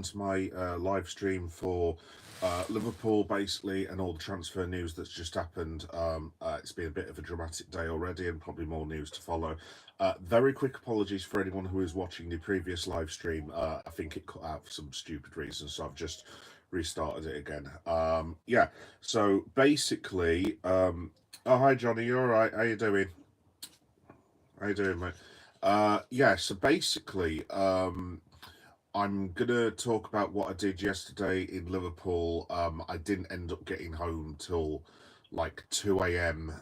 to my live stream for Liverpool, basically, and all the transfer news that's just happened. It's been a bit of a dramatic day already, and probably more news to follow. Very quick apologies for anyone who is watching the previous live stream. I think it cut out for some stupid reasons, so I've just restarted it again. Yeah, so basically, oh, hi Johnny, you all right? How you doing? How you doing, mate? Yeah, so basically, I'm gonna talk about what I did yesterday in Liverpool. I didn't end up getting home till like 2 a.m.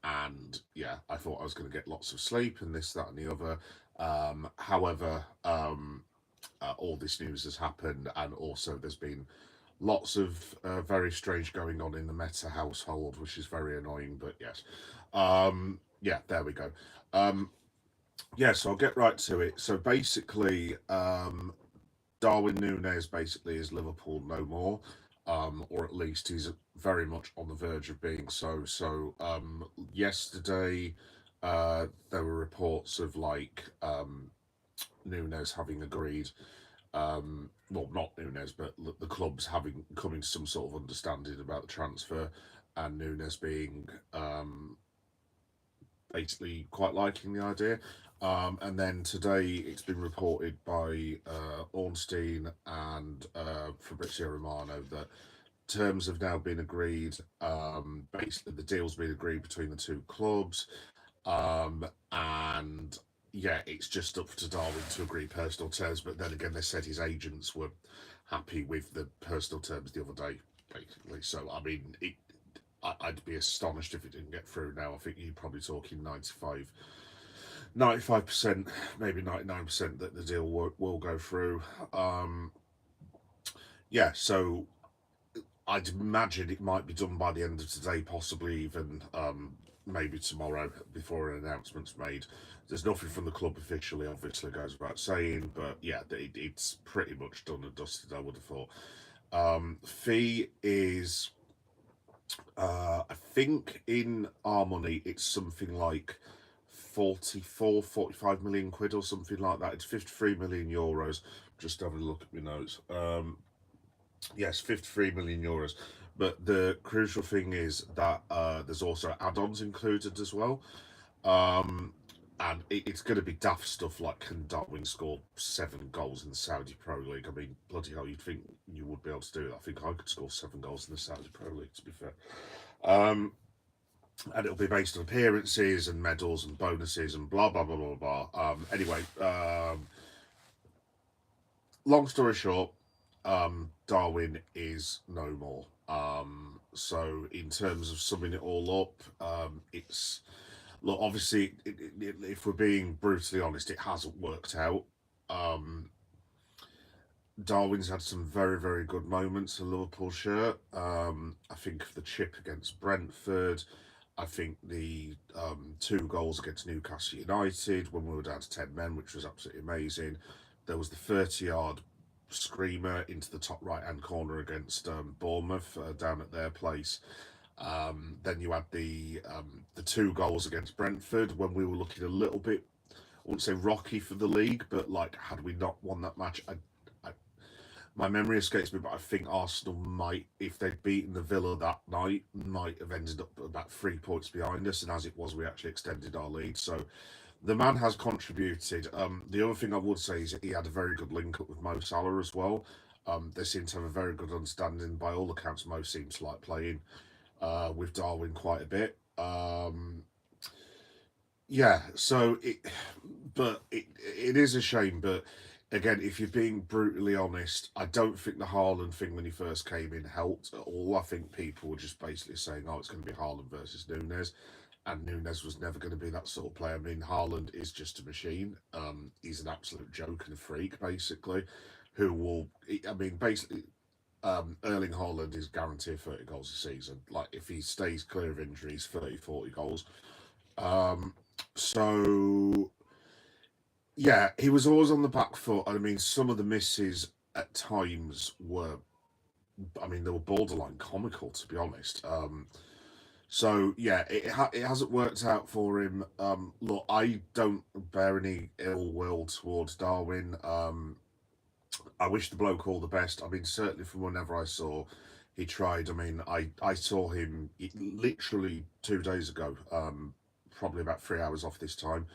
And yeah, I thought I was gonna get lots of sleep and this, that, and the other. However, all this news has happened, and also there's been lots of very strange going on in the Meta household, which is very annoying. But yes, yeah, there we go. Um, yeah, so I'll get right to it. So basically, Darwin Nunes basically is Liverpool no more, or at least he's very much on the verge of being so. So yesterday, there were reports of Nunes having agreed, well, not Nunez, but the clubs having coming to some sort of understanding about the transfer, and Nunez being basically quite liking the idea. And then today it's been reported by Ornstein and Fabrizio Romano that terms have now been agreed. Basically, the deal's been agreed between the two clubs. And yeah, it's just up to Darwin to agree personal terms. But then again, they said his agents were happy with the personal terms the other day, basically. So, I mean, I'd be astonished if it didn't get through now. I think you're probably talking 95%, maybe 99% that the deal will go through. Yeah, so I'd imagine it might be done by the end of today, possibly even maybe tomorrow before an announcement's made. There's nothing from the club officially, obviously, goes without saying, but yeah, it's pretty much done and dusted, I would have thought. Fee is, I think in our money, it's something like 44, 45 million quid or something like that. It's 53 million euros. Just having a look at my notes. Yes, 53 million euros. But the crucial thing is that there's also add-ons included as well. And it's going to be daft stuff like, can Darwin score 7 goals in the Saudi Pro League? I mean, bloody hell, you'd think you would be able to do that. I think I could score 7 goals in the Saudi Pro League, to be fair. And it'll be based on appearances and medals and bonuses and blah blah blah blah blah. Anyway, long story short, Darwin is no more. So in terms of summing it all up, it's look, obviously, if we're being brutally honest, it hasn't worked out. Darwin's had some very, very good moments in Liverpool shirt. I think of the chip against Brentford. I think the 2 goals against Newcastle United when we were down to 10 men, which was absolutely amazing. There was the 30-yard screamer into the top right-hand corner against Bournemouth down at their place. Then you had the 2 goals against Brentford when we were looking a little bit, I wouldn't say rocky for the league, but like had we not won that match, my memory escapes me, but I think Arsenal might, if they'd beaten the Villa that night, might have ended up about 3 points behind us. And as it was, we actually extended our lead. So the man has contributed. The other thing I would say is that he had a very good link up with Mo Salah as well. They seem to have a very good understanding. By all accounts, Mo seems to like playing with Darwin quite a bit. Yeah, so it is a shame, but again, if you're being brutally honest, I don't think the Haaland thing when he first came in helped at all. I think people were just basically saying, "Oh, it's going to be Haaland versus Nunez," and Nunez was never going to be that sort of player. I mean, Haaland is just a machine. He's an absolute joke and a freak, basically. Who will? I mean, basically, Erling Haaland is guaranteed 30 goals a season. Like if he stays clear of injuries, 30, 40 goals. So yeah, he was always on the back foot. I mean, some of the misses at times were, I mean, they were borderline comical, to be honest. So yeah, it hasn't worked out for him. Look, I don't bear any ill will towards Darwin. I wish the bloke all the best. I mean, certainly from whenever I saw he tried. I mean, I saw him literally 2 days ago, probably about 3 hours off this time,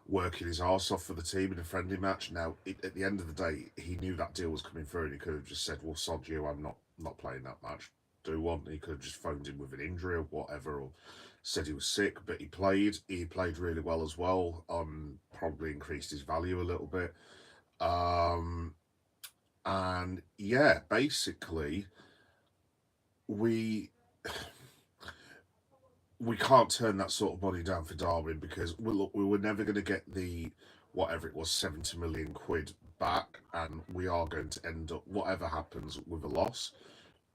working his arse off for the team in a friendly match. Now, at the end of the day, he knew that deal was coming through, and he could have just said, "Well, sod you, I'm not playing that match." Do one. He could have just phoned in with an injury or whatever, or said he was sick. But he played. He played really well as well. Probably increased his value a little bit. Um, and yeah, basically, we we can't turn that sort of money down for Darwin because we were never going to get the whatever it was 70 million quid back, and we are going to end up whatever happens with a loss.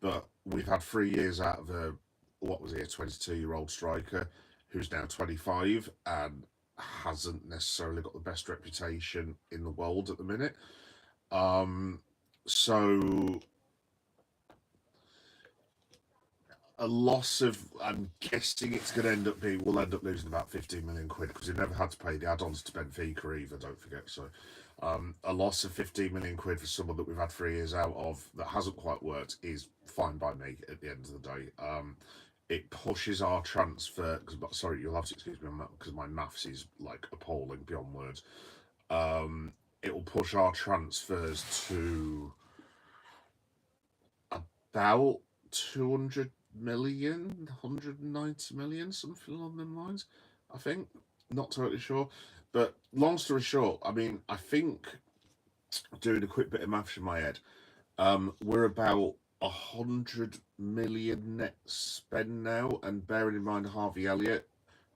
But we've had 3 years out of a what was he, a 22-year-old striker who's now 25 and hasn't necessarily got the best reputation in the world at the minute. Um, so a loss of, I'm guessing it's going to end up being, we'll end up losing about 15 million quid because we never had to pay the add-ons to Benfica either, don't forget. So a loss of 15 million quid for someone that we've had 3 years out of that hasn't quite worked is fine by me at the end of the day. It pushes our transfer, sorry, you'll have to excuse me because my maths is like appalling beyond words. It will push our transfers to about 200 million, 190 million, something along them lines. I think. Not totally sure. But long story short, I mean, I think doing a quick bit of maths in my head, we're about 100 million net spend now, and bearing in mind Harvey Elliot,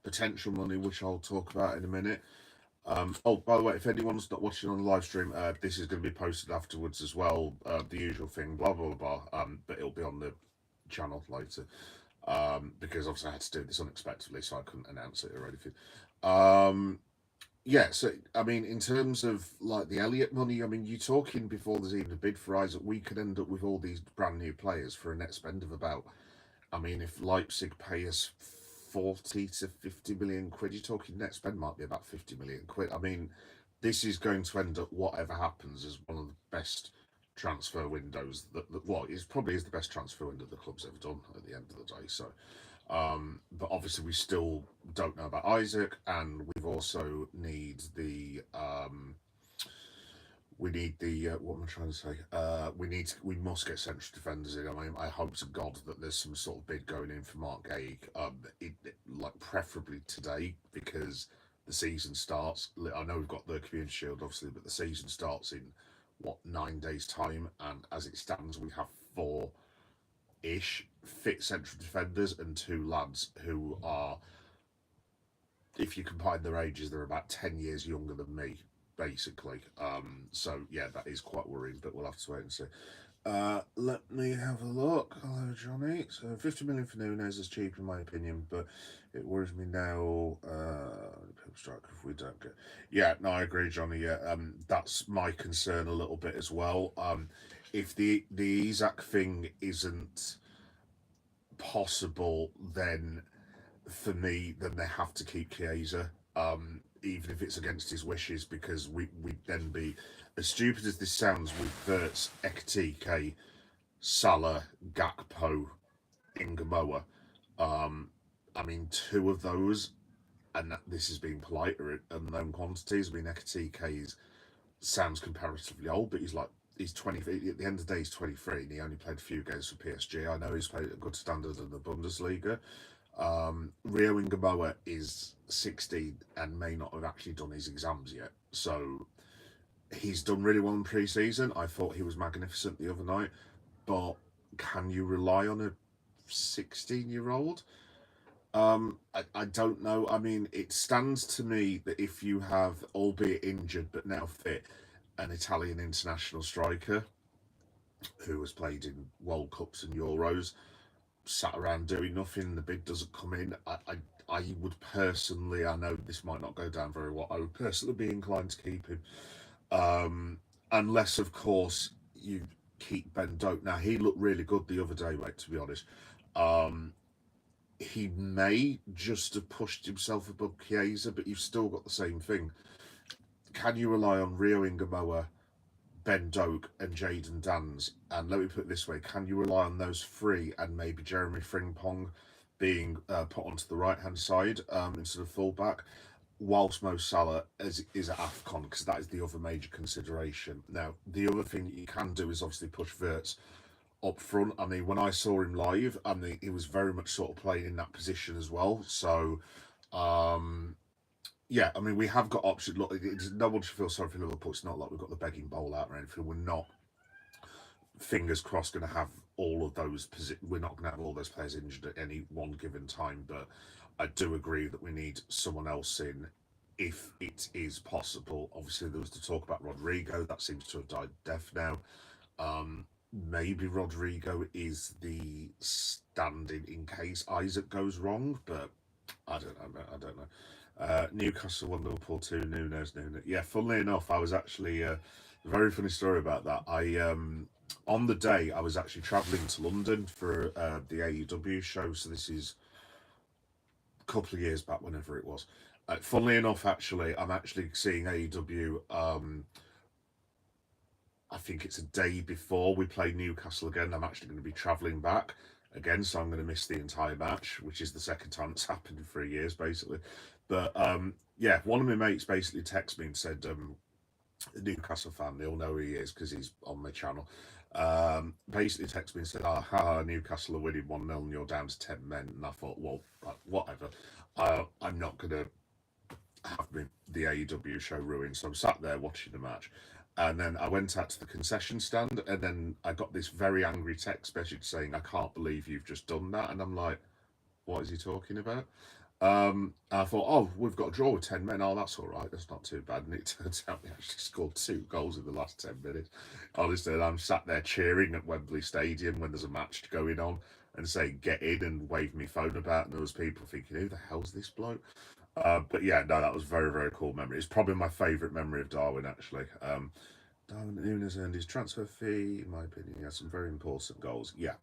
potential money, which I'll talk about in a minute. Oh, by the way, if anyone's not watching on the live stream, this is going to be posted afterwards as well. The usual thing, blah blah blah. But it'll be on the channel later. Because obviously I had to do this unexpectedly, so I couldn't announce it or anything. Yeah, so I mean, in terms of like the Elliot money, I mean, you're talking before there's even a bid for Isak, we could end up with all these brand new players for a net spend of about, I mean, if Leipzig pay us 40 to 50 million quid, you're talking net spend might be about 50 million quid. I mean, this is going to end up, whatever happens, as one of the best transfer windows that well, it probably is the best transfer window the club's ever done at the end of the day. So, but obviously we still don't know about Isak, and we've also need the what am I trying to say? We must get central defenders in. I mean, I hope to God that there's some sort of bid going in for Mark Gage, like preferably today because the season starts. I know we've got the Community Shield obviously, but the season starts in what 9 days time, and as it stands, we have four-ish fit central defenders and two lads who are, if you combine their ages, they're about 10 years younger than me, basically. So yeah, that is quite worrying, but we'll have to wait and see. Let me have a look. Hello, Johnny. So 50 million for Nunez is cheap in my opinion, but it worries me now. Strike if we don't get. Yeah, no, I agree, Johnny. Yeah, that's my concern a little bit as well. If the Isak thing isn't possible, then for me, then they have to keep Chiesa, even if it's against his wishes, because we'd then be, as stupid as this sounds, with Verts, Ekatike, Salah, Gakpo, Ingamoa. I mean, two of those, and this is being polite, are unknown quantities. I mean, Ekatike sounds comparatively old, but he's 20. At the end of the day, he's 23, and he only played a few games for PSG. I know he's played at a good standard in the Bundesliga. Rio Ingamoa is 16 and may not have actually done his exams yet. So he's done really well in pre-season. I thought he was magnificent the other night. But can you rely on a 16-year-old? I don't know. I mean, it stands to me that if you have, albeit injured but now fit, an Italian international striker who has played in World Cups and Euros, sat around doing nothing, the bid doesn't come in, I would personally, I know this might not go down very well, I would personally be inclined to keep him. Unless, of course, you keep Ben Doak. Now, he looked really good the other day, mate, to be honest. He may just have pushed himself above Chiesa, but you've still got the same thing. Can you rely on Rio Ingamoa, Ben Doak and Jaden Dans. And let me put it this way: can you rely on those three and maybe Jeremy Frimpong being put onto the right hand side instead of fullback? Whilst Mo Salah is at AFCON, because that is the other major consideration. Now, the other thing that you can do is obviously push Wirtz up front. I mean, when I saw him live, I mean, he was very much sort of playing in that position as well. So, yeah, I mean, we have got options. Look, no one should feel sorry for Liverpool. It's not like we've got the begging bowl out or anything. We're not, fingers crossed, going to have all of those. We're not going to have all those players injured at any one given time. But I do agree that we need someone else in if it is possible. Obviously, there was the talk about Rodrigo. That seems to have died death now. Maybe Rodrigo is the stand-in in case Isak goes wrong, but I don't know. Newcastle 1, Liverpool 2, Nunez. Yeah, funnily enough, I was actually a very funny story about that. On the day I was actually travelling to London for the AEW show, so this is a couple of years back, whenever it was. Funnily enough, actually, I'm actually seeing AEW. I think it's a day before we play Newcastle again. I'm actually going to be travelling back again, so I'm going to miss the entire match, which is the second time it's happened in 3 years, basically. But yeah, one of my mates basically texted me and said, a Newcastle fan, they all know who he is because he's on my channel. Basically texted me and said, Newcastle are winning 1-0 and you're down to 10 men. And I thought, well, whatever. I'm not going to have the AEW show ruined. So I'm sat there watching the match. And then I went out to the concession stand, and then I got this very angry text message saying, I can't believe you've just done that. And I'm like, what is he talking about? I thought, oh, we've got a draw with 10 men. Oh, that's all right. That's not too bad. And it turns out we actually scored 2 goals in the last 10 minutes. Honestly, I'm sat there cheering at Wembley Stadium when there's a match going on and saying, get in, and wave my phone about. And there was people thinking, who the hell's this bloke? But yeah, no, that was very, very cool memory. It's probably my favourite memory of Darwin, actually. Darwin Nunes earned his transfer fee. In my opinion, he had some very important goals. Yeah,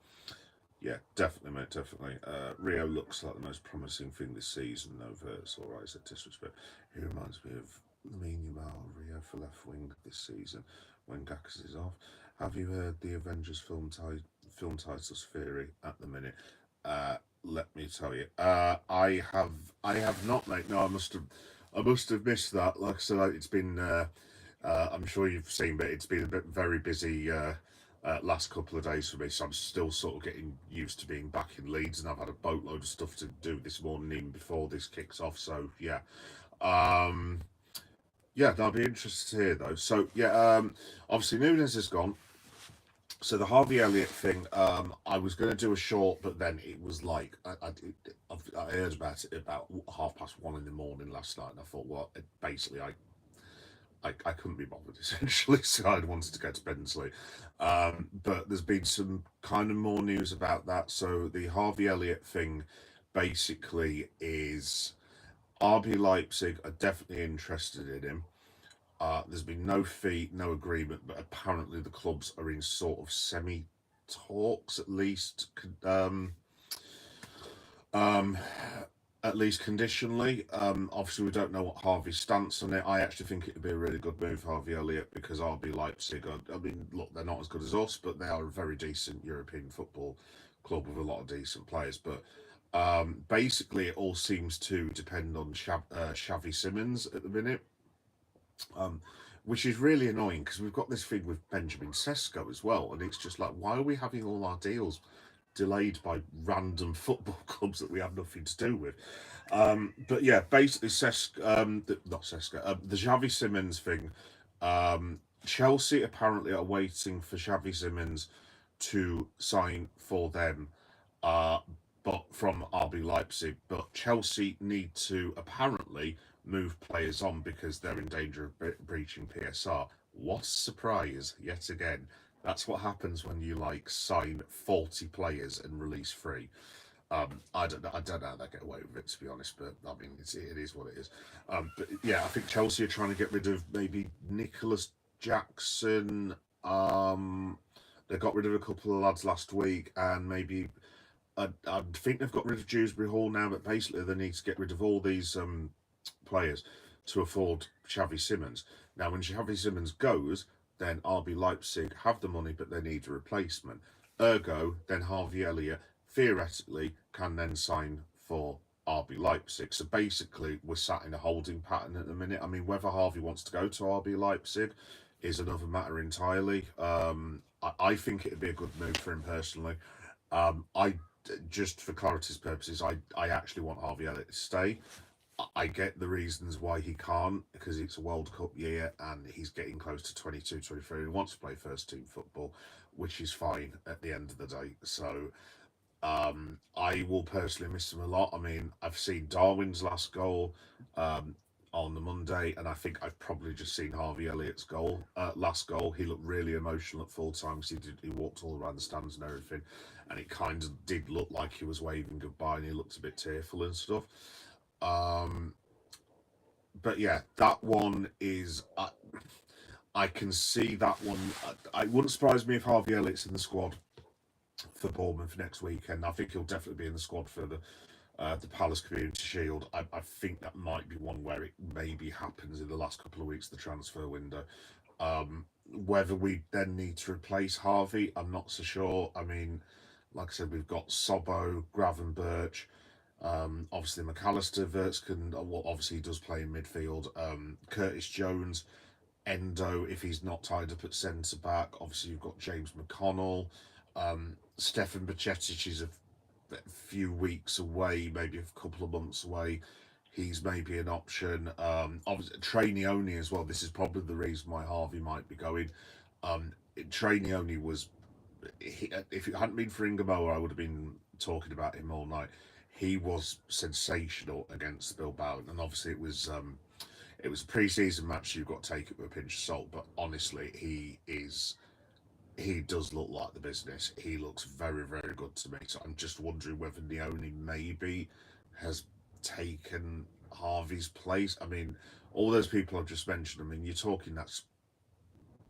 definitely, mate, definitely. Rio looks like the most promising thing this season, though. It's all right, it's a disrespect. He reminds me of Lamine Yamal, Rio for left wing this season when Gakas is off. Have you heard the Avengers film titles theory at the minute? Let me tell you, I have not, mate. No, I must have missed that. Like I said, it's been. I'm sure you've seen, but it's been a bit very busy last couple of days for me. So I'm still sort of getting used to being back in Leeds, and I've had a boatload of stuff to do this morning, even before this kicks off. So yeah, yeah, that'll be interesting to hear though. So yeah, obviously Nunez is gone. So the Harvey Elliot thing, I was going to do a short, but then it was like I heard about it about 1:30 in the morning last night, and I thought, well, basically I couldn't be bothered essentially, so I wanted to go to bed and sleep. But there's been some kind of more news about that. So the Harvey Elliot thing basically is RB Leipzig are definitely interested in him. There's been no fee, no agreement, but apparently the clubs are in sort of semi-talks, at least conditionally. Obviously, we don't know what Harvey's stance on it. I actually think it would be a really good move for Harvey Elliott because RB Leipzig, I mean, look, they're not as good as us, but they are a very decent European football club with a lot of decent players. But basically, it all seems to depend on Xavi Simons at the minute. Which is really annoying because we've got this thing with Benjamin Sesko as well, and it's just like, why are we having all our deals delayed by random football clubs that we have nothing to do with? But yeah, basically the Xavi Simons thing. Chelsea apparently are waiting for Xavi Simons to sign for them, but from RB Leipzig. But Chelsea need to apparently move players on because they're in danger of breaching PSR. What a surprise, yet again. That's what happens when you sign 40 players and release 3. I don't know how they get away with it, to be honest, but I mean, it is what it is. But yeah, I think Chelsea are trying to get rid of maybe Nicholas Jackson. They got rid of a couple of lads last week, and maybe I think they've got rid of Dewsbury Hall now, but basically they need to get rid of all these players to afford Xavi Simons. Now, when Xavi Simons goes, then RB Leipzig have the money, but they need a replacement. Ergo, then Harvey Elliott theoretically can then sign for RB Leipzig. So basically, we're sat in a holding pattern at the minute. I mean, whether Harvey wants to go to RB Leipzig is another matter entirely. I think it'd be a good move for him personally. I just for clarity's purposes, I actually want Harvey Elliott to stay. I get the reasons why he can't because it's a World Cup year and he's getting close to 22, 23. He wants to play first team football, which is fine at the end of the day. So I will personally miss him a lot. I mean, I've seen Darwin's last goal um, on the Monday, and I think I've probably just seen Harvey Elliott's last goal. He looked really emotional at full time because he walked all around the stands and everything, and it kind of did look like he was waving goodbye, and he looked a bit tearful and stuff. Um, but yeah, that one is. I can see that one. It wouldn't surprise me if Harvey Elliott's in the squad for Bournemouth next weekend. I think he'll definitely be in the squad for the Palace Community Shield. I think that might be one where it maybe happens in the last couple of weeks of the transfer window. Whether we then need to replace Harvey, I'm not so sure. I mean, like I said, we've got Sobbo, Gravenberch, obviously McAllister, Verts can, well, obviously he does play in midfield. Curtis Jones, Endo, if he's not tied up at centre back. Obviously, you've got James McConnell. Stefan Bajcetic is a few weeks away, maybe a couple of months away. He's maybe an option. Obviously, Trainioni as well. This is probably the reason why Harvey might be going. Trainioni was, if it hadn't been for Ingamoa, I would have been talking about him all night. He was sensational against Bilbao, and obviously it was a pre-season match. So you've got to take it with a pinch of salt, but honestly, he does look like the business. He looks very, very good to me. So I'm just wondering whether Neoni maybe has taken Harvey's place. I mean, all those people I've just mentioned, I mean, you're talking that's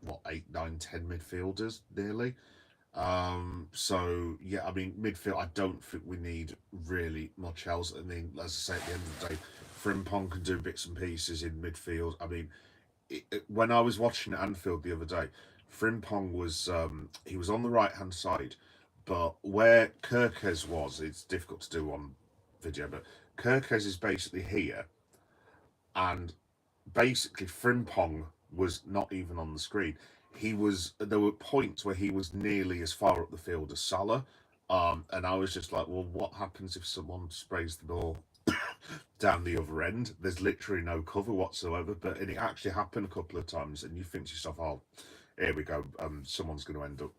what, 8, 9, 10 midfielders nearly. So yeah, I mean, midfield, I don't think we need really much else. I mean, as I say, at the end of the day, Frimpong can do bits and pieces in midfield. I mean, when I was watching at Anfield the other day, Frimpong was he was on the right hand side, but where Kirkes was, it's difficult to do on video, but Kirkes is basically here, and basically Frimpong was not even on the screen. He was There were points where he was nearly as far up the field as Salah, and I was just like, well, what happens if someone sprays the ball down the other end? There's literally no cover whatsoever, but and it actually happened a couple of times, and you think to yourself, oh, here we go, someone's going to end up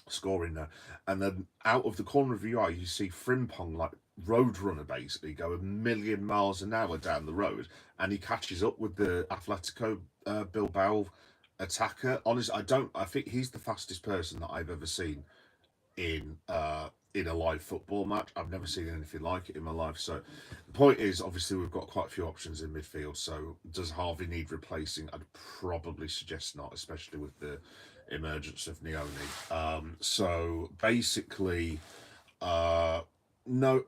scoring there. And then out of the corner of your eye, you see Frimpong, like roadrunner, basically go a million miles an hour down the road, and he catches up with the Atletico Bilbao attacker. Honestly, I think he's the fastest person that I've ever seen in a live football match. I've never seen anything like it in my life. So the point is, obviously, we've got quite a few options in midfield. So does Harvey need replacing? I'd probably suggest not, especially with the emergence of Neoni. So basically, no,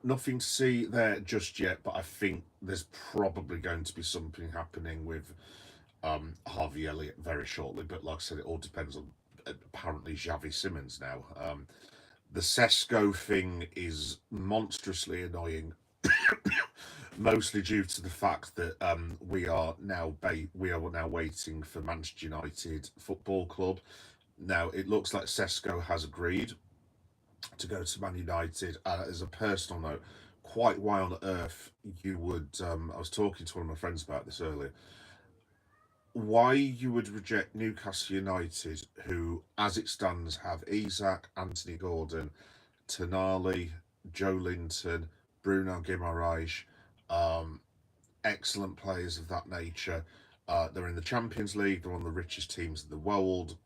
nothing to see there just yet. But I think there's probably going to be something happening with Harvey Elliott very shortly. But like I said, it all depends on apparently Xavi Simons now. The Sesko thing is monstrously annoying, mostly due to the fact that we are now waiting for Manchester United Football Club. Now it looks like Sesko has agreed to go to Man United. As a personal note, quite why on earth you would? I was talking to one of my friends about this earlier. Why you would reject Newcastle United, who, as it stands, have Isak, Anthony Gordon, Tonali, Joe Linton, Bruno Guimaraes, um, excellent players of that nature. They're in the Champions League. They're one of the richest teams in the world.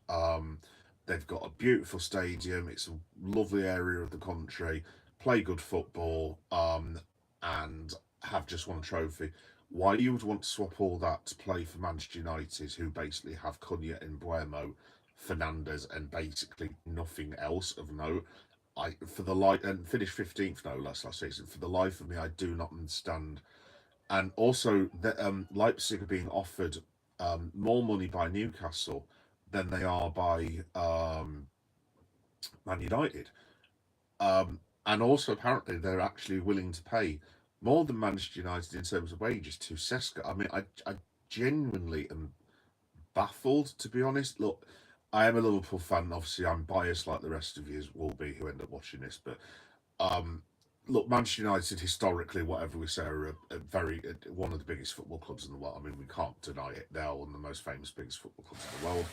They've got a beautiful stadium. It's a lovely area of the country. Play good football, and have just won a trophy. Why you would want to swap all that to play for Manchester United, who basically have Cunha and Buemo, Fernandez, and basically nothing else of note. For the life and finished 15th no less last season. For the life of me, I do not understand. And also, that Leipzig are being offered more money by Newcastle, than they are by Man United. And also, apparently, they're actually willing to pay more than Manchester United in terms of wages to Seska. I mean, I genuinely am baffled, to be honest. Look, I am a Liverpool fan. Obviously, I'm biased like the rest of you will be who end up watching this. But um, look, Manchester United historically, whatever we say, are one of the biggest football clubs in the world. I mean, we can't deny it. They are one of the most famous, biggest football clubs in the world.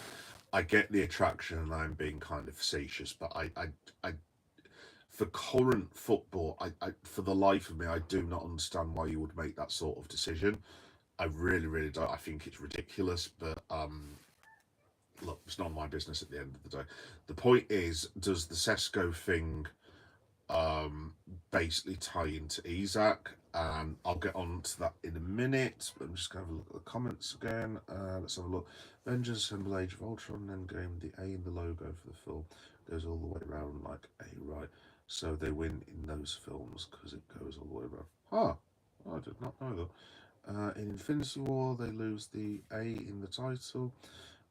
I get the attraction, and I'm being kind of facetious, but I for current football, for the life of me, I do not understand why you would make that sort of decision. I really, really don't. I think it's ridiculous, but look, it's not my business at the end of the day. The point is, does the Sesko thing basically tie into Isak? And I'll get on to that in a minute. I'm just going to have a look at the comments again. Let's have a look. Avengers Assemble Age of Ultron Endgame, the A in the logo for the film goes all the way around like A, right? So they win in those films because it goes all the way around. Ah, I did not know that. In Infinity War, they lose the A in the title.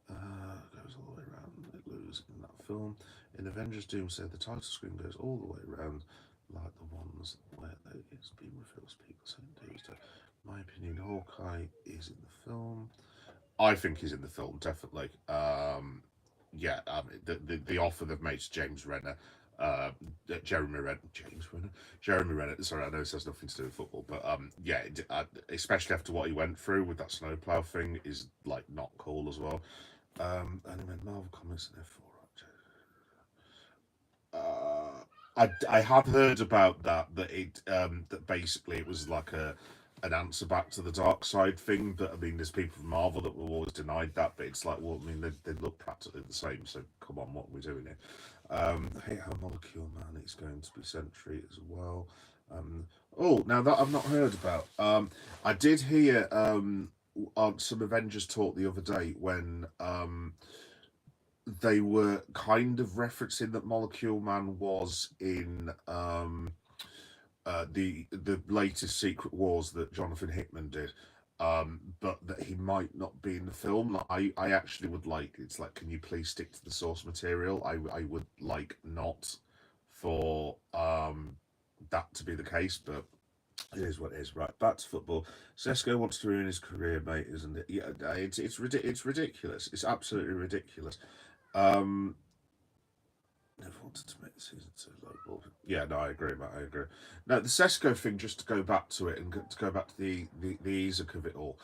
Goes all the way around. They lose in that film. In Avengers Doomsday, the title screen goes all the way around, like the ones where it's been revealed as people saying Doomsday. My opinion, Hawkeye is in the film. I think he's in the film, definitely. Yeah, the offer they've made to James Renner, Jeremy Renner. Sorry, I know this has nothing to do with football, but yeah, especially after what he went through with that snowplow thing, is like not cool as well. And he meant Marvel Comics and F4. I had heard about that basically it was like an answer back to the dark side thing. But I mean, there's people from Marvel that were always denied that. But it's like, well, I mean, they look practically the same. So come on, what are we doing here? I hate how Molecule Man is going to be Sentry as well. Oh, now that I've not heard about. I did hear on some Avengers talk the other day when they were kind of referencing that Molecule Man was in the latest Secret Wars that Jonathan Hickman did, but that he might not be in the film. Like, I actually would like. It's like, can you please stick to the source material? I would like not for that to be the case, but it is what it is. Right, back to football. Sesko wants to ruin his career, mate, isn't it? Yeah, it's ridiculous. It's absolutely ridiculous. Um, Never wanted to make the season too low ball. Yeah, no, I agree, mate. I agree. Now the Sesko thing, just to go back to it and to go back to the Isak of it all.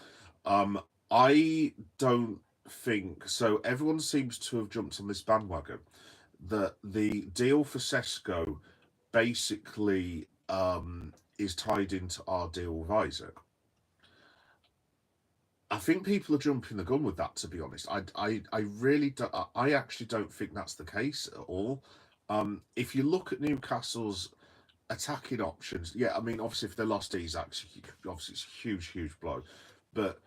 Um, I don't think so. Everyone seems to have jumped on this bandwagon that the deal for Sesko basically is tied into our deal with Isak. I think people are jumping the gun with that. To be honest, I really don't. I actually don't think that's the case at all. If you look at Newcastle's attacking options, yeah, I mean, obviously if they lost Isak, obviously it's a huge, huge blow, but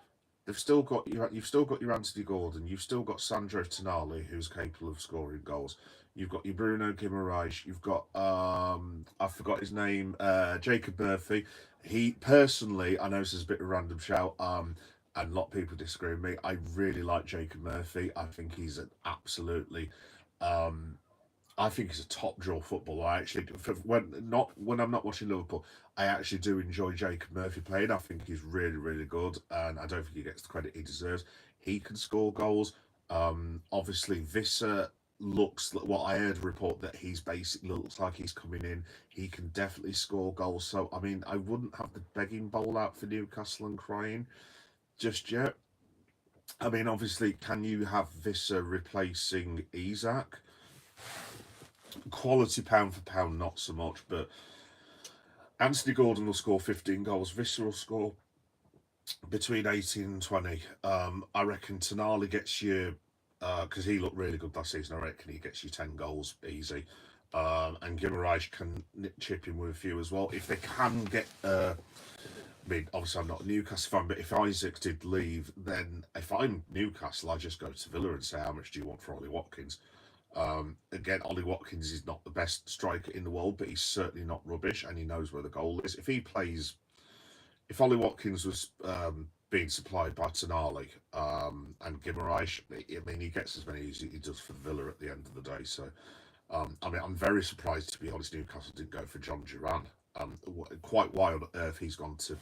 they've still got you. You've still got your Anthony Gordon. You've still got Sandro Tonali, who's capable of scoring goals. You've got your Bruno Guimaraes. You've got I forgot his name, Jacob Murphy. He personally, I know this is a bit of a random shout. And a lot of people disagree with me. I really like Jacob Murphy. I think he's an absolutely I think he's a top draw footballer. I actually, when I'm not watching Liverpool, I actually do enjoy Jacob Murphy playing. I think he's really, really good, and I don't think he gets the credit he deserves. He can score goals. Obviously, Visser looks like what I heard a report that he's basically looks like he's coming in. He can definitely score goals. So I mean, I wouldn't have the begging bowl out for Newcastle and crying just yet. I mean, obviously, can you have Visser replacing Isak? Quality pound for pound, not so much, but Anthony Gordon will score 15 goals. Visser will score between 18 and 20. I reckon Tonali gets you, because he looked really good last season, I reckon he gets you 10 goals easy. And Guimaraes can chip in with a few as well. If they can get, I mean, obviously I'm not a Newcastle fan, but if Isak did leave, then if I'm Newcastle, I just go to Villa and say, how much do you want for Ollie Watkins? Again, Ollie Watkins is not the best striker in the world, but he's certainly not rubbish, and he knows where the goal is. If Ollie Watkins was being supplied by Tonali and Guimaraes. I mean, he gets as many as he does for Villa at the end of the day. So, I mean, I'm very surprised, to be honest, Newcastle didn't go for John Duran. Quite why on earth he's gone to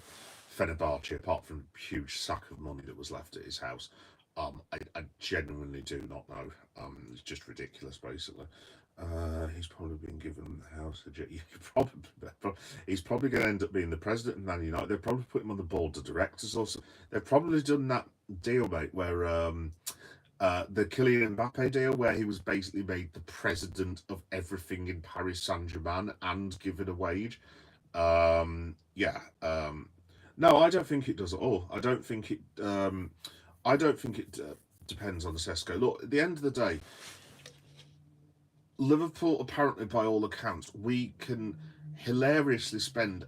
Fenerbahce, apart from a huge sack of money that was left at his house. I genuinely do not know. It's just ridiculous, basically. He's probably been given the house. He's probably going to end up being the president of Man United. They'll probably put him on the board of directors or something. They've probably done that deal, mate, where the Kylian Mbappe deal, where he was basically made the president of everything in Paris Saint-Germain and given a wage. Yeah. No, I don't think it does at all. I don't think it. I don't think it depends on the Sesko. Look, at the end of the day, Liverpool, apparently, by all accounts, we can hilariously spend,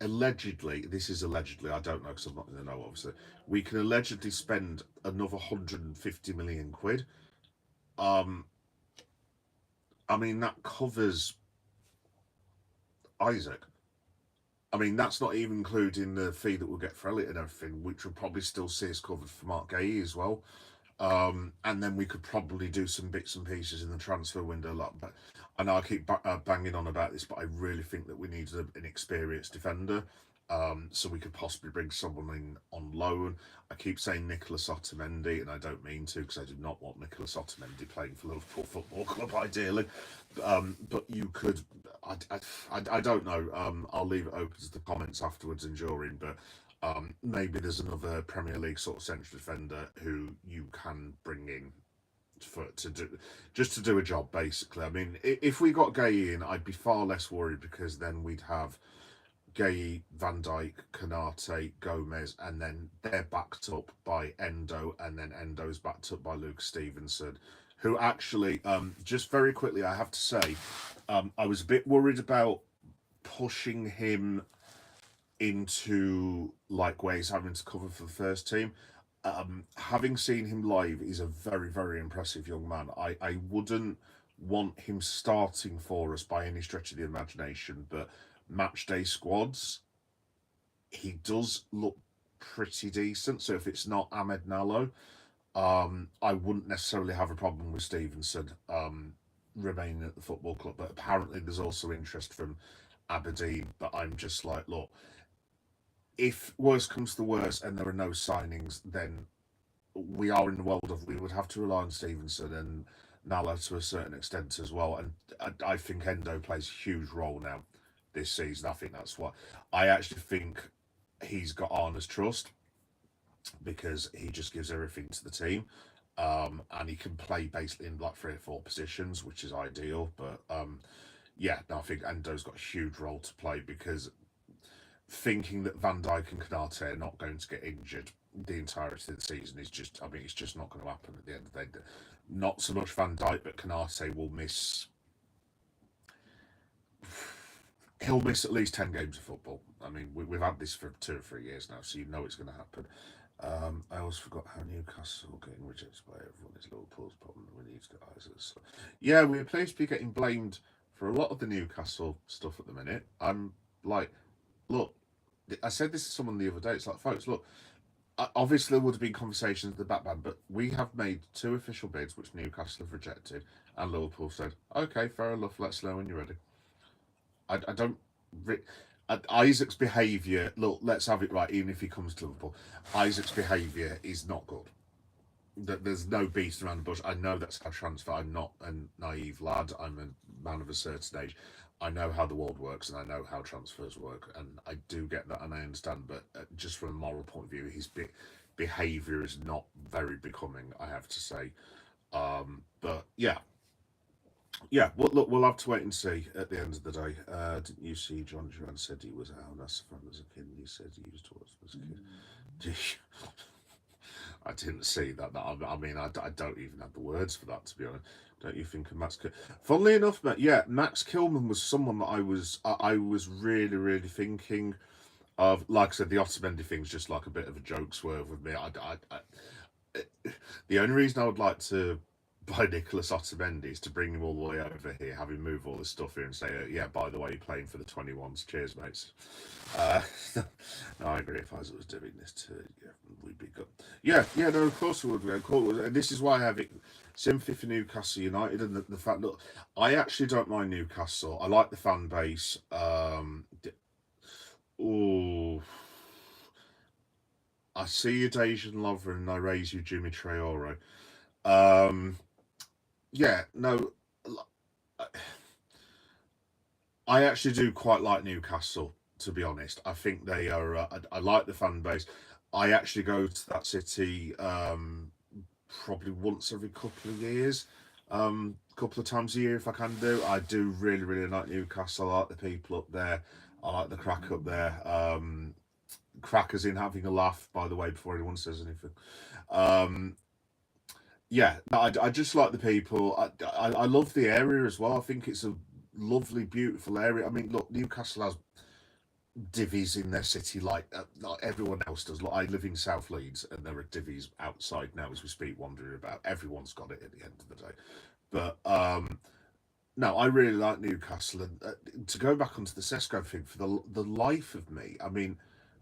allegedly, this is allegedly, I don't know because I'm not in the know, obviously, we can allegedly spend another 150 million quid. I mean, that covers Isak. I mean, that's not even including the fee that we'll get for Elliot and everything, which will probably still see us covered for Mark Gay as well. And then we could probably do some bits and pieces in the transfer window. But I know I keep banging on about this, but I really think that we need an experienced defender. So we could possibly bring someone in on loan. I keep saying Nicolas Otamendi, and I don't mean to, because I do not want Nicolas Otamendi playing for Liverpool Football Club, ideally. But you could, I don't know. I'll leave it open to the comments afterwards and during, but maybe there's another Premier League sort of central defender who you can bring in to do a job, basically. I mean, if we got Gay in, I'd be far less worried, because then we'd have Gay, Van Dijk, Konate, Gomez, and then they're backed up by Endo, and then Endo's backed up by Luke Stevenson, who actually, just very quickly, I have to say, I was a bit worried about pushing him into like where he's having to cover for the first team. Having seen him live, he's a very, very impressive young man. I wouldn't want him starting for us by any stretch of the imagination, but match day squads, he does look pretty decent. So if it's not Ahmed Nallo, I wouldn't necessarily have a problem with Stevenson remaining at the football club. But apparently there's also interest from Aberdeen. But I'm just like, look, if worse comes to worse and there are no signings, then we are in the world of, we would have to rely on Stevenson and Nala to a certain extent as well. And I think Endo plays a huge role now this season. I think that's what I actually think he's got Arna's trust, because he just gives everything to the team. And he can play basically in like 3 or 4 positions, which is ideal. But yeah, no, I think Endo's got a huge role to play, because thinking that Van Dijk and Konate are not going to get injured the entirety of the season is just, I mean, it's just not going to happen at the end of the day. Not so much Van Dijk, but Konate will miss. He'll miss at least 10 games of football. I mean, we've had this for 2 or 3 years now, so you know it's going to happen. I always forgot how Newcastle getting rejected by everyone is Liverpool's problem. We need to get Isak. So, yeah, we appear to be getting blamed for a lot of the Newcastle stuff at the minute. I'm like, look, I said this to someone the other day. It's like, folks, look, obviously there would have been conversations at the backband, but we have made 2 official bids which Newcastle have rejected, and Liverpool said, okay, fair enough, let's know when you're ready. I don't. Isak's behaviour, look, let's have it right, even if he comes to Liverpool, Isak's behaviour is not good. There's no beast around the bush. I know that's how transfer. I'm not a naive lad. I'm a man of a certain age. I know how the world works, and I know how transfers work, and I do get that, and I understand. But just from a moral point of view, his behaviour is not very becoming, I have to say. But yeah, well, look, we'll have to wait and see at the end of the day. Didn't you see John Duran said he was out as fun as a kid? He said he used to watch as a kid. I didn't see that. I mean, I don't even have the words for that, to be honest. Don't you think of Max? Funnily enough, yeah, Max Kilman was someone that I was really, really thinking of. Like I said, the Otamendi thing's just like a bit of a joke swerve with me. The only reason I would like to by Nicholas Otamendi to bring him all the way over here, have him move all this stuff here and say, yeah, by the way, you're playing for the 21s. Cheers, mates. No, I agree. If Isaac was doing this too, yeah, we'd be good. Yeah, no, of course we would. Of course, and this is why I have sympathy for Newcastle United and the fact that I actually don't mind Newcastle. I like the fan base. I see you, Dejan Lovren, and I raise you, Jimmy Traore. Yeah, no, I actually do quite like Newcastle, to be honest. I think they are. I like the fan base. I actually go to that city probably once every couple of years, couple of times a year if I can do. I do really, really like Newcastle. I like the people up there. I like the crack up there. Crackers in having a laugh, by the way, before anyone says anything. Yeah, no, I just like the people. I love the area as well. I think it's a lovely, beautiful area. I mean, look, Newcastle has divvies in their city like everyone else does. Like, I live in South Leeds, and there are divvies outside now as we speak, wandering about. Everyone's got it at the end of the day. But no, I really like Newcastle, and to go back onto the Sesko thing, for the life of me, I mean,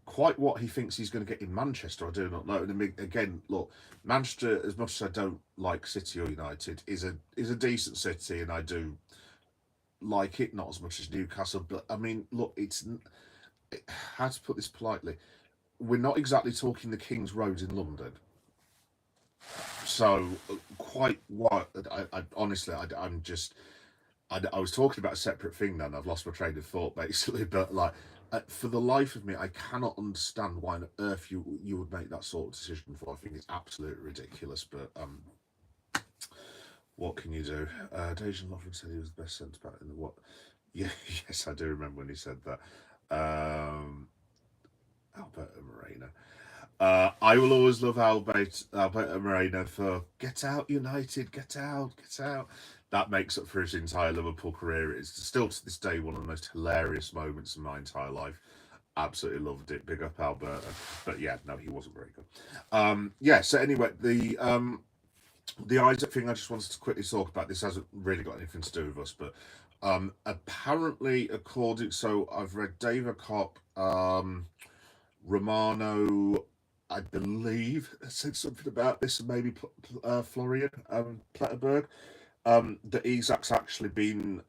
quite what he thinks he's going to get in Manchester, I do not know. And I mean, again, look, Manchester, as much as I don't like City or United, is a decent city, and I do like it, not as much as Newcastle. But I mean, look, how to put this politely, we're not exactly talking the King's Road in London. So quite what I honestly, I'm just. I was talking about a separate thing then. I've lost my train of thought basically, but like, for the life of me, I cannot understand why on earth you would make that sort of decision for. I think it's absolutely ridiculous. But what can you do? Dejan Lovren said he was the best centre back in the what? Yeah, yes, I do remember when he said that. Alberto Moreno. I will always love Alberto Moreno for "Get out, United, get out, get out." That makes up for his entire Liverpool career. It's still to this day one of the most hilarious moments of my entire life. Absolutely loved it. Big up Alberto. But yeah, no, he wasn't very good. Yeah. So anyway, the Isak thing, I just wanted to quickly talk about. This hasn't really got anything to do with us, but apparently, so I've read David Kopp, Romano, I believe, said something about this, and maybe Florian Pletterberg, that Isak's actually been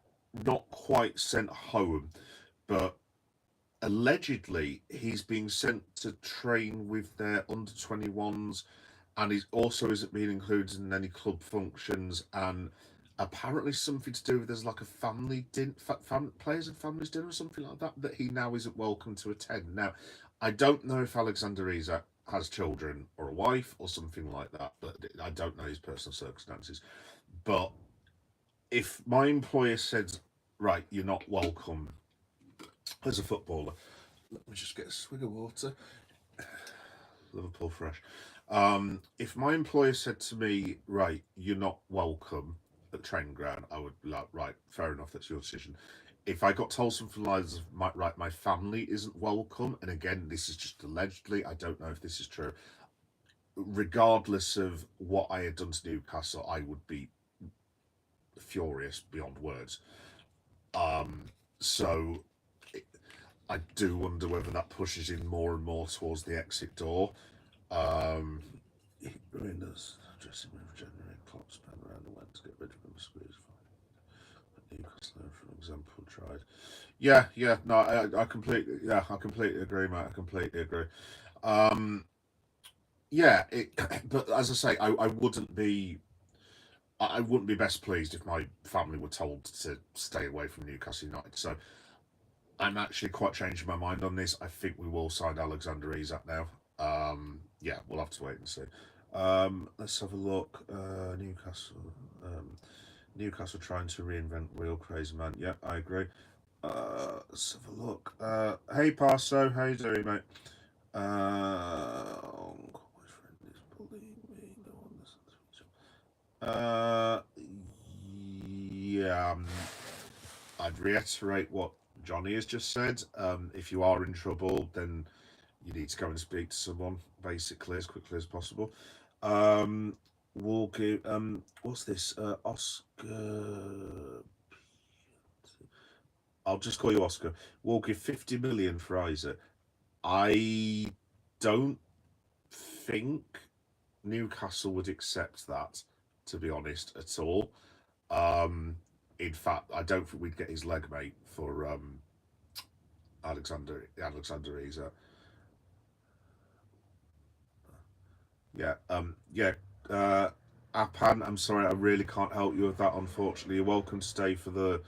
not quite sent home, but allegedly he's being sent to train with their under 21s, and he also isn't being included in any club functions, and apparently something to do with there's like a family players and families dinner or something like that he now isn't welcome to attend. Now, I don't know if Alexander Isak has children or a wife or something like that, but I don't know his personal circumstances. But if my employer said, right, you're not welcome as a footballer, let me just get a swig of water. Liverpool fresh. If my employer said to me, right, you're not welcome at training ground, I would be like, right, fair enough, that's your decision. If I got told something like, my family isn't welcome, and again, this is just allegedly, I don't know if this is true, regardless of what I had done to Newcastle, I would be furious beyond words. So I do wonder whether that pushes in more and more towards the exit door. Ruiners dressing room generate clocks span around the way to get rid of them. Squeeze fine. Newcastle, for example, tried. Yeah, no, I completely agree, mate. I completely agree. Yeah, but as I say, I wouldn't be. I wouldn't be best pleased if my family were told to stay away from Newcastle United. So I'm actually quite changing my mind on this. I think we will sign Alexander Isak now. Yeah, we'll have to wait and see. Let's have a look. Newcastle trying to reinvent real crazy man. Yeah, I agree. Let's have a look. Hey Parso, how you doing, mate? My friend is bullying me. No one listens to yeah. I'd reiterate what Johnny has just said. If you are in trouble, then you need to go and speak to someone, basically, as quickly as possible. we'll give what's this? Oscar. I'll just call you Oscar. We'll give 50 million for Isaac. I don't think Newcastle would accept that, to be honest, at all. Um, in fact, I don't think we'd get his leg mate for Alexander Isak. Yeah, yeah. Apan, I'm sorry, I really can't help you with that. Unfortunately, you're welcome to stay for the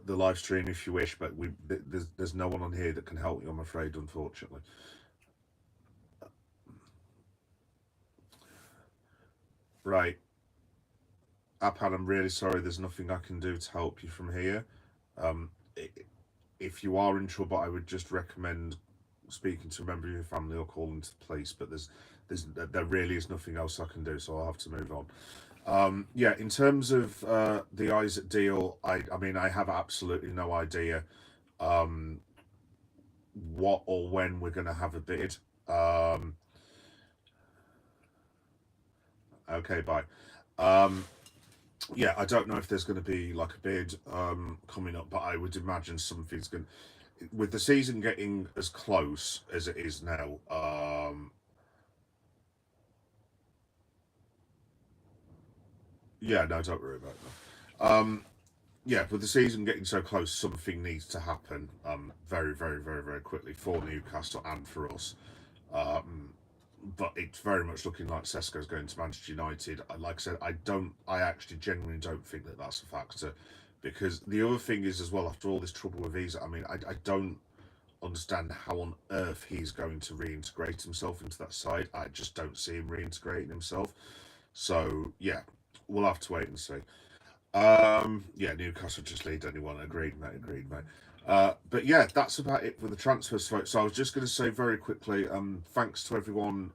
live stream if you wish, but there's no one on here that can help you. I'm afraid, unfortunately. Right, Apan, I'm really sorry. There's nothing I can do to help you from here. Um, if you are in trouble, I would just recommend speaking to a member of your family or calling to the police. But there really is nothing else I can do, so I'll have to move on. Yeah, in terms of the Isaac deal, I mean, I have absolutely no idea um, what or when we're going to have a bid. Um, okay, bye. Um, yeah, I don't know if there's going to be like a bid coming up, but I would imagine something's going. With the season getting as close as it is now. Yeah, no, don't worry about that. Yeah, with the season getting so close, something needs to happen very, very, very, very quickly for Newcastle and for us. Um, but it's very much looking like Sesko's going to Manchester United. Like I said, I actually genuinely don't think that that's a factor, because the other thing is as well, after all this trouble with Visa, I mean, I don't understand how on earth he's going to reintegrate himself into that side. I just don't see him reintegrating himself. So yeah, we'll have to wait and see. Yeah, Newcastle just lead anyone. Agreed, mate. Agreed, mate. But yeah, that's about it for the transfer slate. So I was just going to say very quickly, thanks to everyone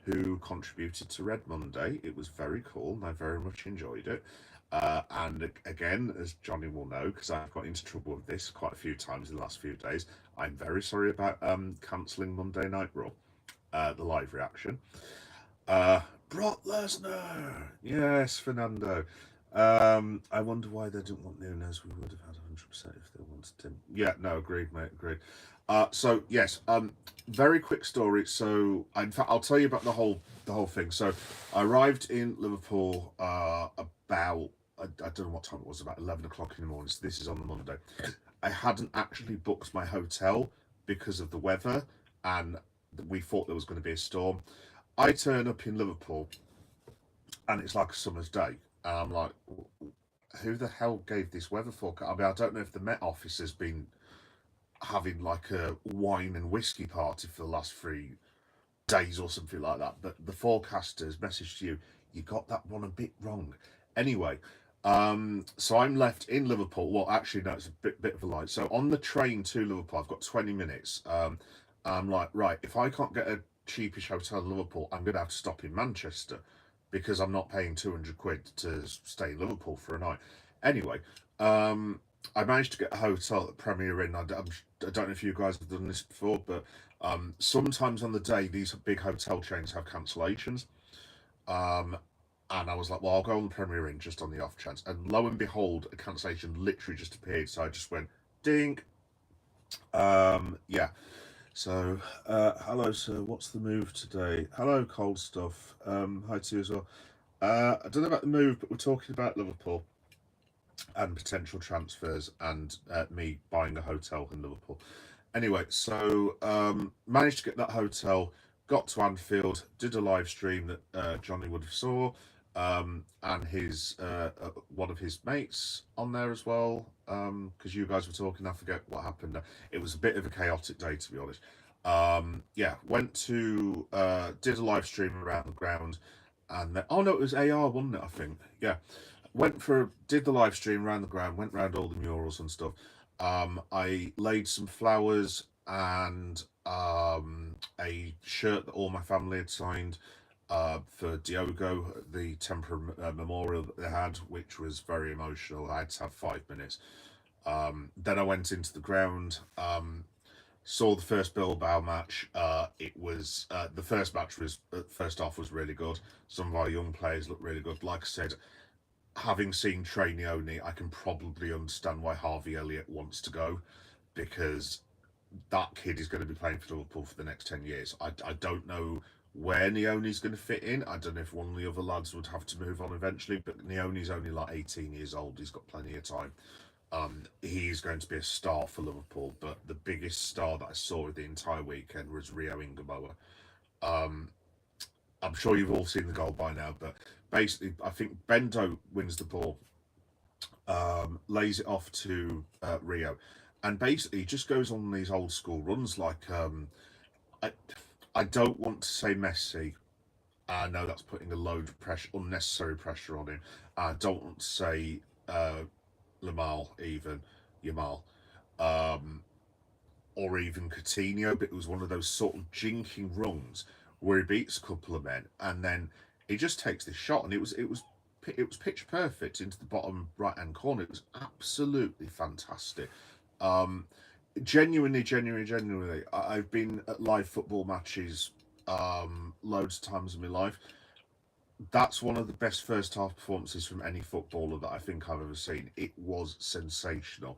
who contributed to Red Monday. It was very cool, and I very much enjoyed it. And again, as Johnny will know, because I've got into trouble with this quite a few times in the last few days, I'm very sorry about cancelling Monday Night Raw, the live reaction. Uh, Brock Lesnar. Yes, Fernando. I wonder why they didn't want Nunez. We would have had 100% if they wanted him. Yeah, no, agreed, mate, agreed. So yes, very quick story. So in fact, I'll tell you about the whole thing. So I arrived in Liverpool about I don't know what time it was, about 11 o'clock in the morning. So this is on the Monday. I hadn't actually booked my hotel because of the weather, and we thought there was going to be a storm. I turn up in Liverpool and it's like a summer's day. And I'm like, who the hell gave this weather forecast? I mean, I don't know if the Met Office has been having like a wine and whiskey party for the last 3 days or something like that, but the forecaster's message to you, you got that one a bit wrong. Anyway, so I'm left in Liverpool. Well, actually, no, it's a bit of a lie. So on the train to Liverpool, I've got 20 minutes. I'm like, right, if I can't get a cheapish hotel in Liverpool, I'm going to have to stop in Manchester because I'm not paying 200 quid to stay in Liverpool for a night. Anyway, I managed to get a hotel at Premier Inn. I don't know if you guys have done this before, but sometimes on the day, these big hotel chains have cancellations. Um, and I was like, well, I'll go on the Premier Inn just on the off chance. And lo and behold, a cancellation literally just appeared. So I just went, ding. Yeah. So, hello, sir. What's the move today? Hello, cold stuff. Hi to you as well. I don't know about the move, but we're talking about Liverpool and potential transfers and me buying a hotel in Liverpool. Anyway, so managed to get that hotel, got to Anfield, did a live stream that Johnny would have saw, and his one of his mates on there as well, because you guys were talking. I forget what happened. It was a bit of a chaotic day, to be honest. Yeah, went to did a live stream around the ground, and then, oh no, it was AR, wasn't it? I think, yeah. Did the live stream around the ground, went around all the murals and stuff. I laid some flowers and a shirt that all my family had signed for Diogo, the temporary memorial that they had, which was very emotional. I had to have 5 minutes. Then I went into the ground, Saw the first Bilbao match. It was the first match was first half was really good. Some of our young players looked really good. Like I said, having seen Trey Neone, I can probably understand why Harvey Elliot wants to go, because that kid is going to be playing for Liverpool for the next 10 years. I don't know where Neone's going to fit in. I don't know if one of the other lads would have to move on eventually, but Neone's only like 18 years old. He's got plenty of time. He's going to be a star for Liverpool, but the biggest star that I saw the entire weekend was Rio Ingamoa. I'm sure you've all seen the goal by now, but basically, I think Bendo wins the ball, lays it off to Rio, and basically just goes on these old school runs. Like I, I don't want to say Messi. I know that's putting a load of pressure, unnecessary pressure on him. I don't want to say Lamal even Yamal. Um, or even Coutinho, but it was one of those sort of jinking runs where he beats a couple of men, and then he just takes this shot, and it was pitch perfect into the bottom right hand corner. It was absolutely fantastic. Um, genuinely, I've been at live football matches loads of times in my life. That's one of the best first half performances from any footballer that I think I've ever seen. It was sensational.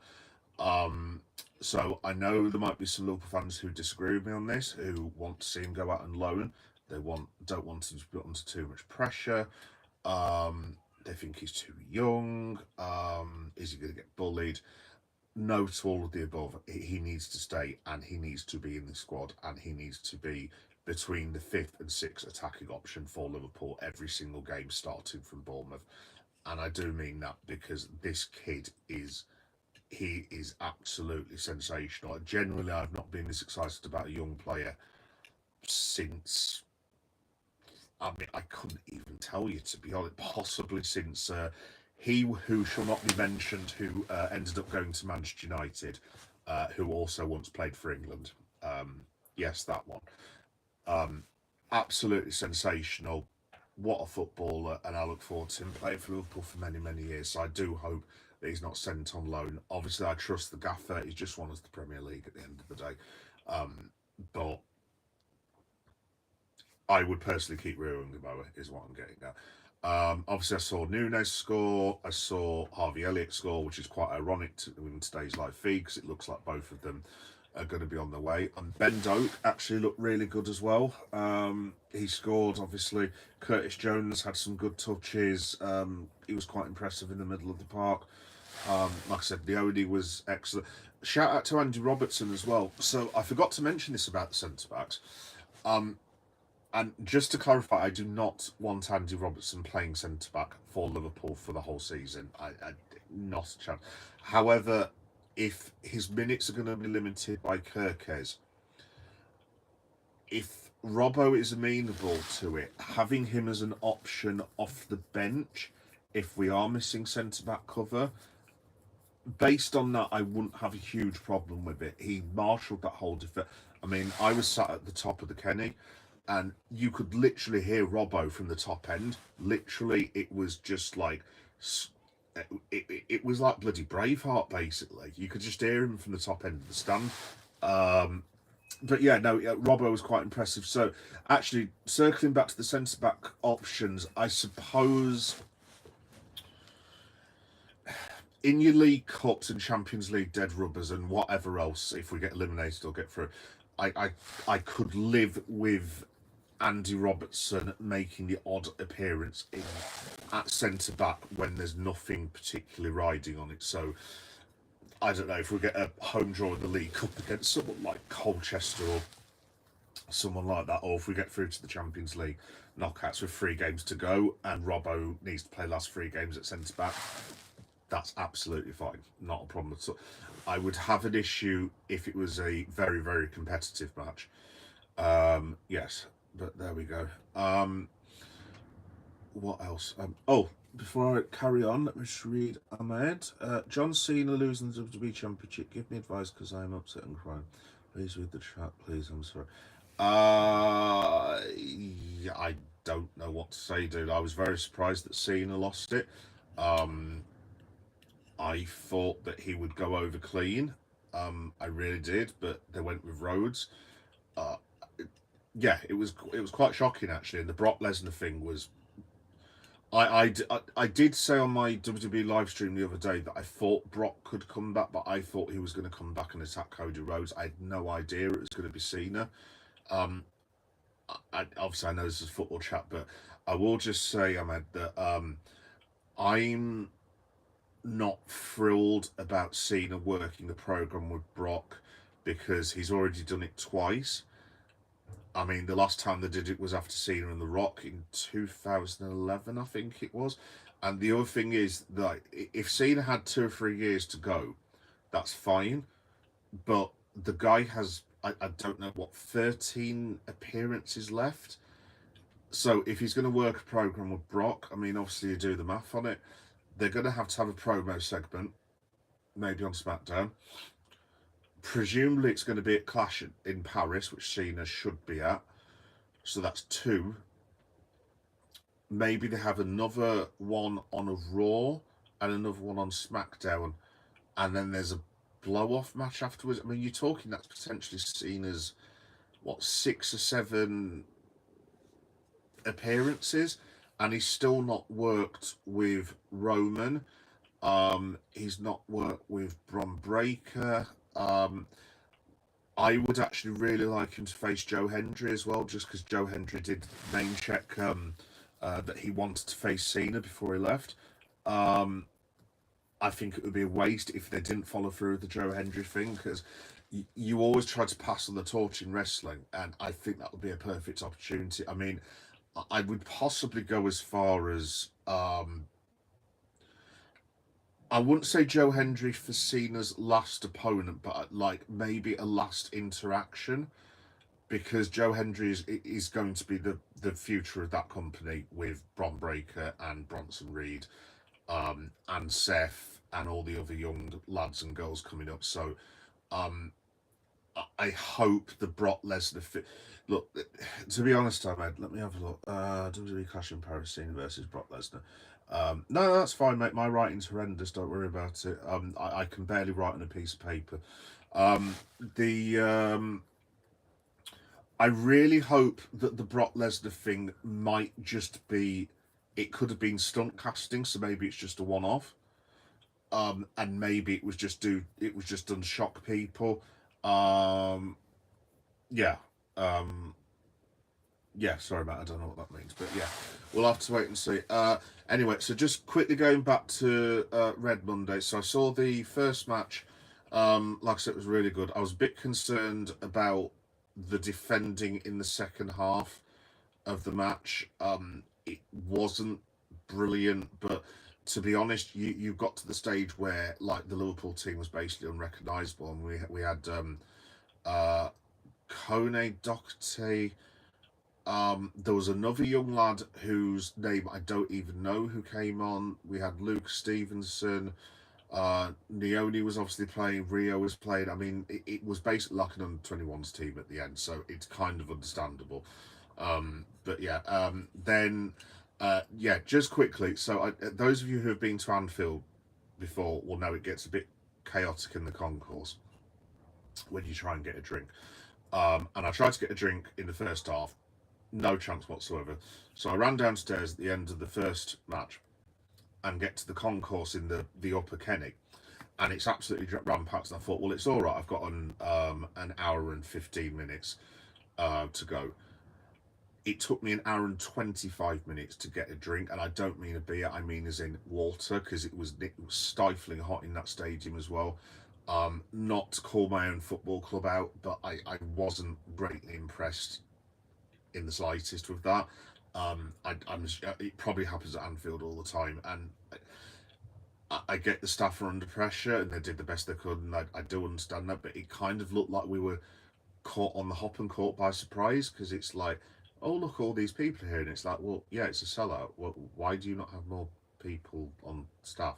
Um, so I know there might be some Liverpool fans who disagree with me on this, who want to see him go out on loan. They don't want him to be put under too much pressure. They think he's too young. Is he going to get bullied? No to all of the above. He needs to stay, and he needs to be in the squad, and he needs to be between the fifth and sixth attacking option for Liverpool every single game starting from Bournemouth. And I do mean that, because this kid is he is absolutely sensational. Generally, I've not been this excited about a young player since. I mean, I couldn't even tell you, to be honest. Possibly since he who shall not be mentioned, who ended up going to Manchester United, who also once played for England. Yes, that one. Absolutely sensational. What a footballer, and I look forward to him playing for Liverpool for many, many years. So I do hope that he's not sent on loan. Obviously, I trust the gaffer. He's just won us the Premier League at the end of the day. But I would personally keep Rio Ngabo, is what I'm getting at. Obviously, I saw Nunez score. I saw Harvey Elliott score, which is quite ironic in today's live feed, because it looks like both of them are going to be on their way. And Ben Doak actually looked really good as well. He scored, obviously. Curtis Jones had some good touches. He was quite impressive in the middle of the park. Like I said, Leone was excellent. Shout out to Andy Robertson as well. So I forgot to mention this about the centre backs. And just to clarify, I do not want Andy Robertson playing centre back for Liverpool for the whole season. Not a chance. However, if his minutes are going to be limited by Kirkes, if Robbo is amenable to it, having him as an option off the bench, if we are missing centre back cover, based on that, I wouldn't have a huge problem with it. He marshalled that whole defence. I mean, I was sat at the top of the Kenny, and you could literally hear Robbo from the top end. Literally, it was just like it was like bloody Braveheart. Basically, you could just hear him from the top end of the stand. But yeah, no, Robbo was quite impressive. So actually, circling back to the centre back options, I suppose in your League Cups and Champions League dead rubbers and whatever else, if we get eliminated or get through, I could live with Andy Robertson making the odd appearance at centre back when there's nothing particularly riding on it. So I don't know if we get a home draw in the League Cup against someone like Colchester or someone like that, or if we get through to the Champions League knockouts with 3 games to go and Robbo needs to play last 3 games at centre back, that's absolutely fine. Not a problem at all. I would have an issue if it was a very, very competitive match. Yes, but there we go. What else? Before I carry on, let me just read Ahmed. John Cena losing the WWE Championship. Give me advice, because I am upset and crying. Please read the chat, please. I'm sorry. Yeah, I don't know what to say, dude. I was very surprised that Cena lost it. I thought that he would go over clean. I really did, but they went with Rhodes. Uh, yeah, it was quite shocking actually. And the Brock Lesnar thing was. I did say on my WWE live stream the other day that I thought Brock could come back, but I thought he was going to come back and attack Cody Rhodes. I had no idea it was going to be Cena. Um, obviously I know this is football chat, but I will just say, Ahmed, that I'm not thrilled about Cena working the program with Brock because he's already done it twice. I mean, the last time they did it was after Cena and The Rock in 2011, I think it was. And the other thing is that if Cena had 2 or 3 years to go, that's fine. But the guy has, I don't know what, 13 appearances left. So if he's going to work a program with Brock, I mean, obviously you do the math on it. They're going to have a promo segment, maybe on SmackDown. Presumably it's going to be at Clash in Paris, which Cena should be at. So that's 2. Maybe they have another one on a Raw and another one on SmackDown. And then there's a blow-off match afterwards. I mean, you're talking that's potentially Cena's, 6 or 7 appearances. And he's still not worked with Roman. He's not worked with Bron Breakker. I would actually really like him to face Joe Hendry as well, just because Joe Hendry did name check that he wanted to face Cena before he left. I think it would be a waste if they didn't follow through with the Joe Hendry thing, because you always try to pass on the torch in wrestling, and I think that would be a perfect opportunity. I mean, I would possibly go as far as I wouldn't say Joe Hendry for Cena's last opponent, but like maybe a last interaction, because Joe Hendry is going to be the future of that company with Bron Breakker and Bronson Reed, and Seth and all the other young lads and girls coming up. So I hope the Brock Lesnar fit. Look, to be honest, Ahmed, let me have a look. WWE Clash in Paris Cena versus Brock Lesnar. No, that's fine, mate. My writing's horrendous. Don't worry about it. I can barely write on a piece of paper. I really hope that the Brock Lesnar thing might just be. It could have been stunt casting, so maybe it's just a one-off. And maybe it was just done shock people. Yeah. Yeah, sorry, Matt, I don't know what that means, but yeah, we'll have to wait and see. Anyway, so just quickly going back to Red Monday. So I saw the first match. Like I said, it was really good. I was a bit concerned about the defending in the second half of the match. It wasn't brilliant, but to be honest, you got to the stage where like the Liverpool team was basically unrecognisable, and we had Kone Doherty. There was another young lad whose name I don't even know who came on. We had Luke Stevenson. Neone was obviously playing. Rio was playing. I mean, it was basically like an under-21s team at the end, so it's kind of understandable. But yeah, then yeah, just quickly. So those of you who have been to Anfield before will know it gets a bit chaotic in the concourse when you try and get a drink. And I tried to get a drink in the first half. No chance whatsoever. So I ran downstairs at the end of the first match and get to the concourse in the upper Kenny, and it's absolutely rampacked. And I thought, well, it's all right. I've got an hour and 15 minutes to go. It took me an hour and 25 minutes to get a drink, and I don't mean a beer. I mean as in water, because it was stifling hot in that stadium as well. Not to call my own football club out, but I wasn't greatly impressed in the slightest with that. It probably happens at Anfield all the time, and I get the staff are under pressure, and they did the best they could, and I do understand that, but it kind of looked like we were caught on the hop and caught by surprise, because it's like, oh, look, all these people here, and it's like, well, yeah, it's a sellout. Well, why do you not have more people on staff?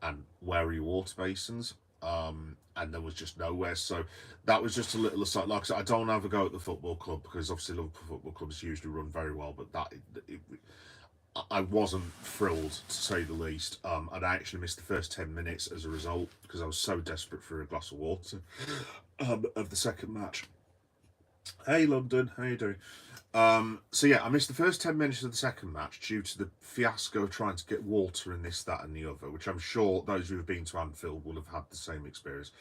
And where are your water basins? And there was just nowhere. So that was just a little aside. Like I said, I don't have a go at the football club, because obviously Liverpool Football Clubs usually run very well, but I wasn't thrilled, to say the least. And I actually missed the first 10 minutes as a result because I was so desperate for a glass of water of the second match. Hey, London, how you doing? So yeah, I missed the first 10 minutes of the second match due to the fiasco of trying to get water and this, that, and the other, which I'm sure those who have been to Anfield will have had the same experience.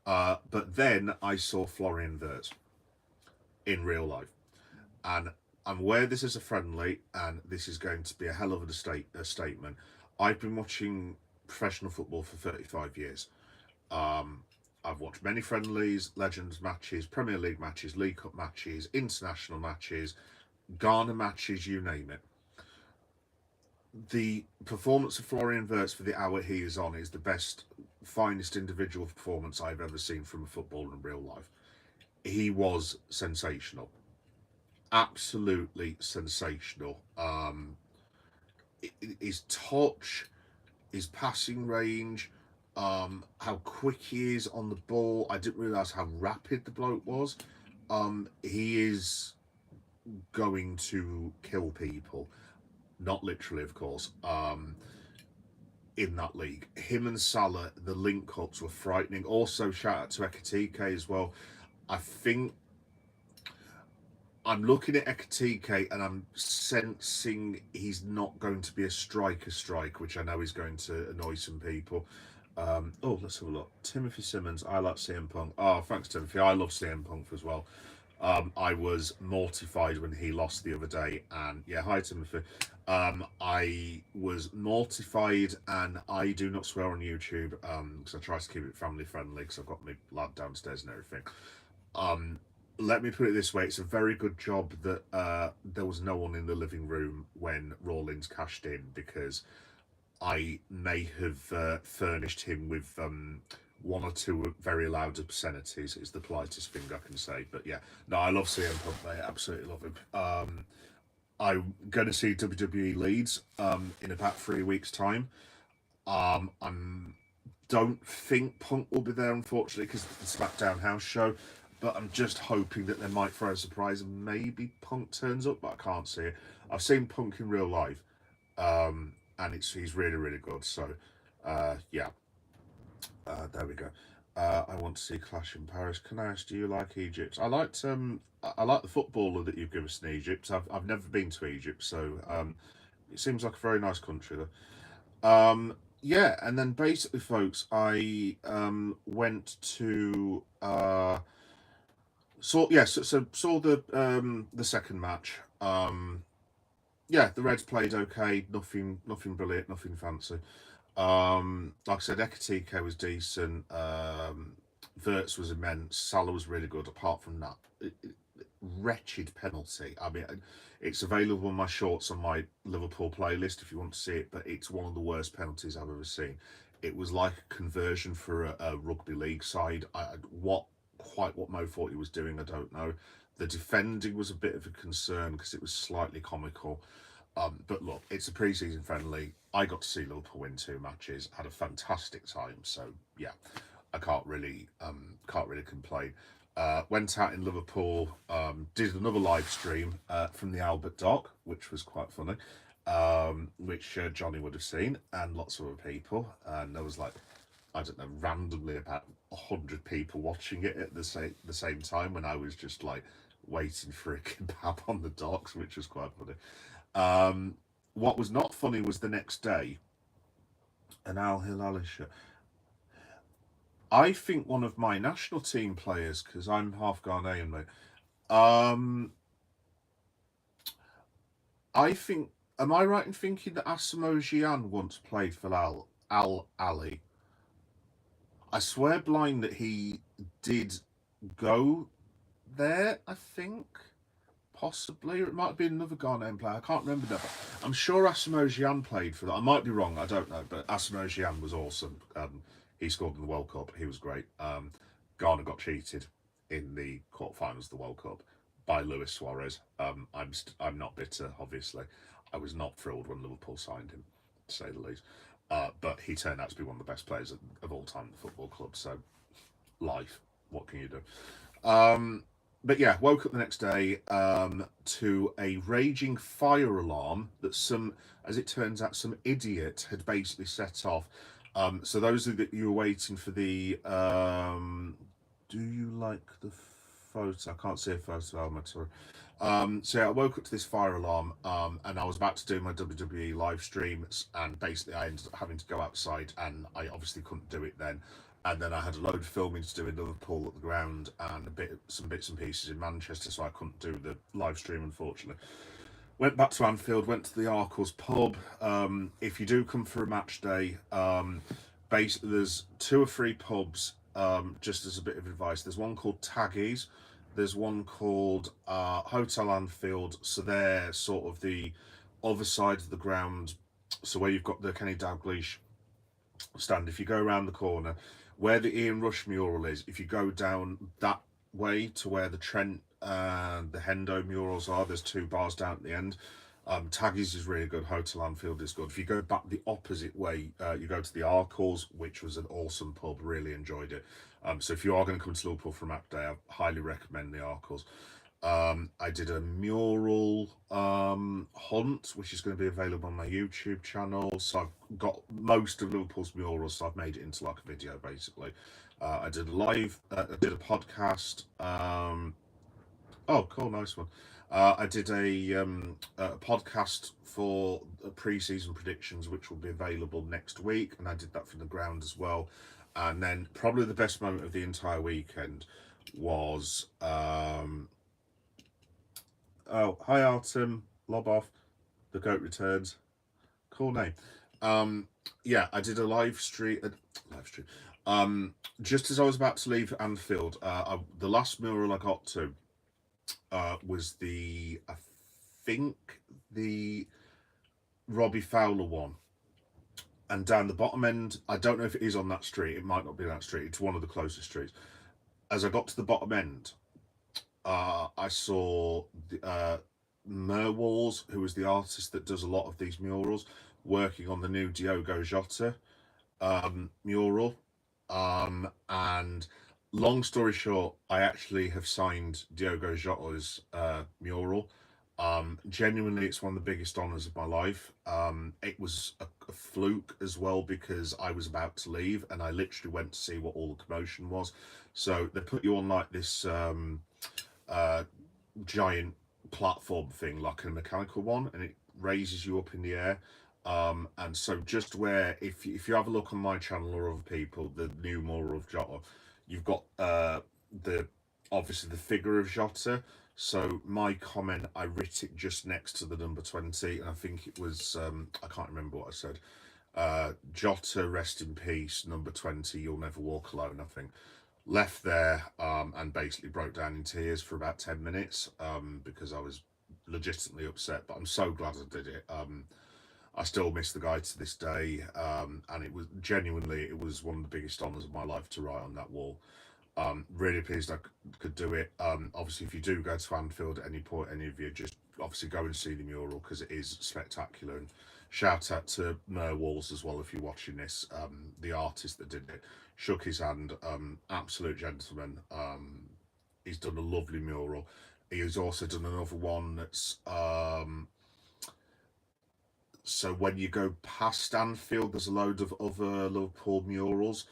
But then I saw Florian Wirtz in real life, and I'm aware this is a friendly, and this is going to be a hell of a statement. I've been watching professional football for 35 years. I've watched many friendlies, Legends matches, Premier League matches, League Cup matches, international matches, Ghana matches, you name it. The performance of Florian Wirtz for the hour he is on is the best, finest individual performance I've ever seen from a footballer in real life. He was sensational. Absolutely sensational. His touch, his passing range, how quick he is on the ball. I didn't realise how rapid the bloke was. He is going to kill people. Not literally, of course, in that league. Him and Salah, the link-ups were frightening. Also, shout out to Ekatike as well. I think I'm looking at Ekatike and I'm sensing he's not going to be a striker, which I know is going to annoy some people. Oh, let's have a look. Timothy Simmons, I like CM Punk. Oh, thanks, Timothy. I love CM Punk as well. I was mortified when he lost the other day, and yeah, hi Timothy. I was mortified, and I do not swear on YouTube because I try to keep it family friendly because I've got my lad downstairs and everything. Let me put it this way: it's a very good job that there was no one in the living room when Rawlins cashed in, because I may have furnished him with one or two very loud obscenities, is the politest thing I can say. But yeah, no, I love CM Punk, mate. Absolutely love him. I'm going to see WWE Leeds in about 3 weeks' time. I don't think Punk will be there, unfortunately, because of the SmackDown house show. But I'm just hoping that they might throw a surprise and maybe Punk turns up, but I can't see it. I've seen Punk in real life, and he's really, really good. So, yeah. There we go. I want to see Clash in Paris. Can I ask, do you like Egypt? I like the footballer that you've given us in Egypt. I've never been to Egypt, so it seems like a very nice country though. Yeah, and then basically, folks, I went to saw saw the second match. Yeah, the Reds played okay. Nothing brilliant, nothing fancy. Like I said, Ekatike was decent. Wirtz was immense. Salah was really good. Apart from that, wretched penalty. I mean, it's available in my shorts on my Liverpool playlist if you want to see it. But it's one of the worst penalties I've ever seen. It was like a conversion for a rugby league side. What Mo thought he was doing, I don't know. The defending was a bit of a concern because it was slightly comical. But look, it's a pre-season friendly. I got to see Liverpool win 2 matches, had a fantastic time. So yeah, I can't really complain. Went out in Liverpool, did another live stream from the Albert Dock, which was quite funny, which Johnny would have seen, and lots of other people. And there was like, I don't know, randomly about 100 people watching it at the same time, when I was just like waiting for a kebab on the docks, which was quite funny. What was not funny was the next day, an Al Hilal shirt. I think one of my national team players, because I'm half Ghanaian, mate. I think, am I right in thinking that Asamoah Gyan once played for Al Ali? I swear blind that he did go there, I think. Possibly, or it might have been another Ghanaian player. I can't remember now. I'm sure Asamoah Gyan played for that. I might be wrong. I don't know. But Asamoah Gyan was awesome. He scored in the World Cup. He was great. Ghana got cheated in the quarterfinals of the World Cup by Luis Suarez. I'm not bitter, obviously. I was not thrilled when Liverpool signed him, to say the least. But he turned out to be one of the best players of all time in the football club. So, life. What can you do? but yeah, woke up the next day to a raging fire alarm that as it turns out, some idiot had basically set off. So those of you were waiting for the, do you like the photo? I can't see a photo. I'm sorry. So yeah, I woke up to this fire alarm, and I was about to do my WWE live stream, and basically I ended up having to go outside, and I obviously couldn't do it then. And then I had a load of filming to do in Liverpool at the ground, and some bits and pieces in Manchester, so I couldn't do the live stream, unfortunately. Went back to Anfield, went to the Arkles pub. If you do come for a match day, basically there's 2 or 3 pubs. Just as a bit of advice, there's one called Taggies, there's one called Hotel Anfield. So they're sort of the other side of the ground. So where you've got the Kenny Dalglish stand, if you go around the corner where the Ian Rush mural is, if you go down that way to where the Trent and the Hendo murals are, there's 2 bars down at the end. Taggies is really good. Hotel Anfield is good. If you go back the opposite way, you go to the Arkles, which was an awesome pub. Really enjoyed it. So if you are going to come to Liverpool for a match day, I highly recommend the Arkles. I did a mural hunt, which is going to be available on my YouTube channel. So I've got most of Liverpool's murals, so I've made it into like a video basically. I did a live, I did a podcast. Oh, cool, nice one. I did a podcast for pre-season predictions, which will be available next week, and I did that from the ground as well. And then probably the best moment of the entire weekend was oh, hi Artem, lob off, the goat returns. Cool name. Yeah, I did a live stream. Live stream. Just as I was about to leave Anfield, the last mural I got to was I think the Robbie Fowler one. And down the bottom end, I don't know if it is on that street. It might not be that street. It's one of the closest streets. As I got to the bottom end, I saw Merwalls, who is the artist that does a lot of these murals, working on the new Diogo Jota mural. And long story short, I actually have signed Diogo Jota's mural. Genuinely, it's one of the biggest honours of my life. It was a fluke as well, because I was about to leave and I literally went to see what all the commotion was. So they put you on like this giant platform thing, like a mechanical one, and it raises you up in the air. And so just where, if you have a look on my channel or other people, the new mural of Jota, you've got the obviously the figure of Jota. So my comment, I writ it just next to the number 20, and I think it was I can't remember what I said. Jota, rest in peace, number 20, you'll never walk alone, I think. Left there and basically broke down in tears for about 10 minutes because I was legitimately upset, but I'm so glad I did it. I still miss the guy to this day, and it was genuinely, it was one of the biggest honours of my life to write on that wall. Really pleased I could do it. Obviously, if you do go to Anfield at any point, any of you, just obviously go and see the mural because it is spectacular. And shout out to Merwalls as well if you're watching this. The artist that did it, shook his hand. Absolute gentleman. He's done a lovely mural. He's also done another one that's so when you go past Anfield, there's a load of other Liverpool murals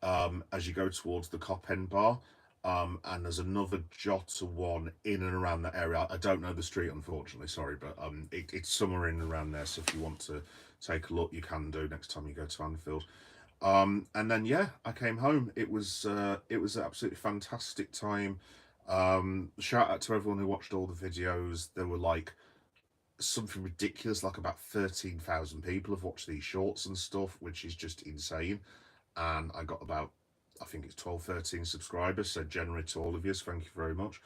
as you go towards the Cop End bar. And there's another Jota one in and around that area. I don't know the street, unfortunately, sorry, but it's somewhere in and around there. So if you want to take a look, you can do next time you go to Anfield. And then yeah, I came home. It was an absolutely fantastic time. Shout out to everyone who watched all the videos. There were like something ridiculous, like about 13,000 people have watched these shorts and stuff, which is just insane. And I got about, I think it's 12, 13 subscribers. So generally to all of you, thank you very much.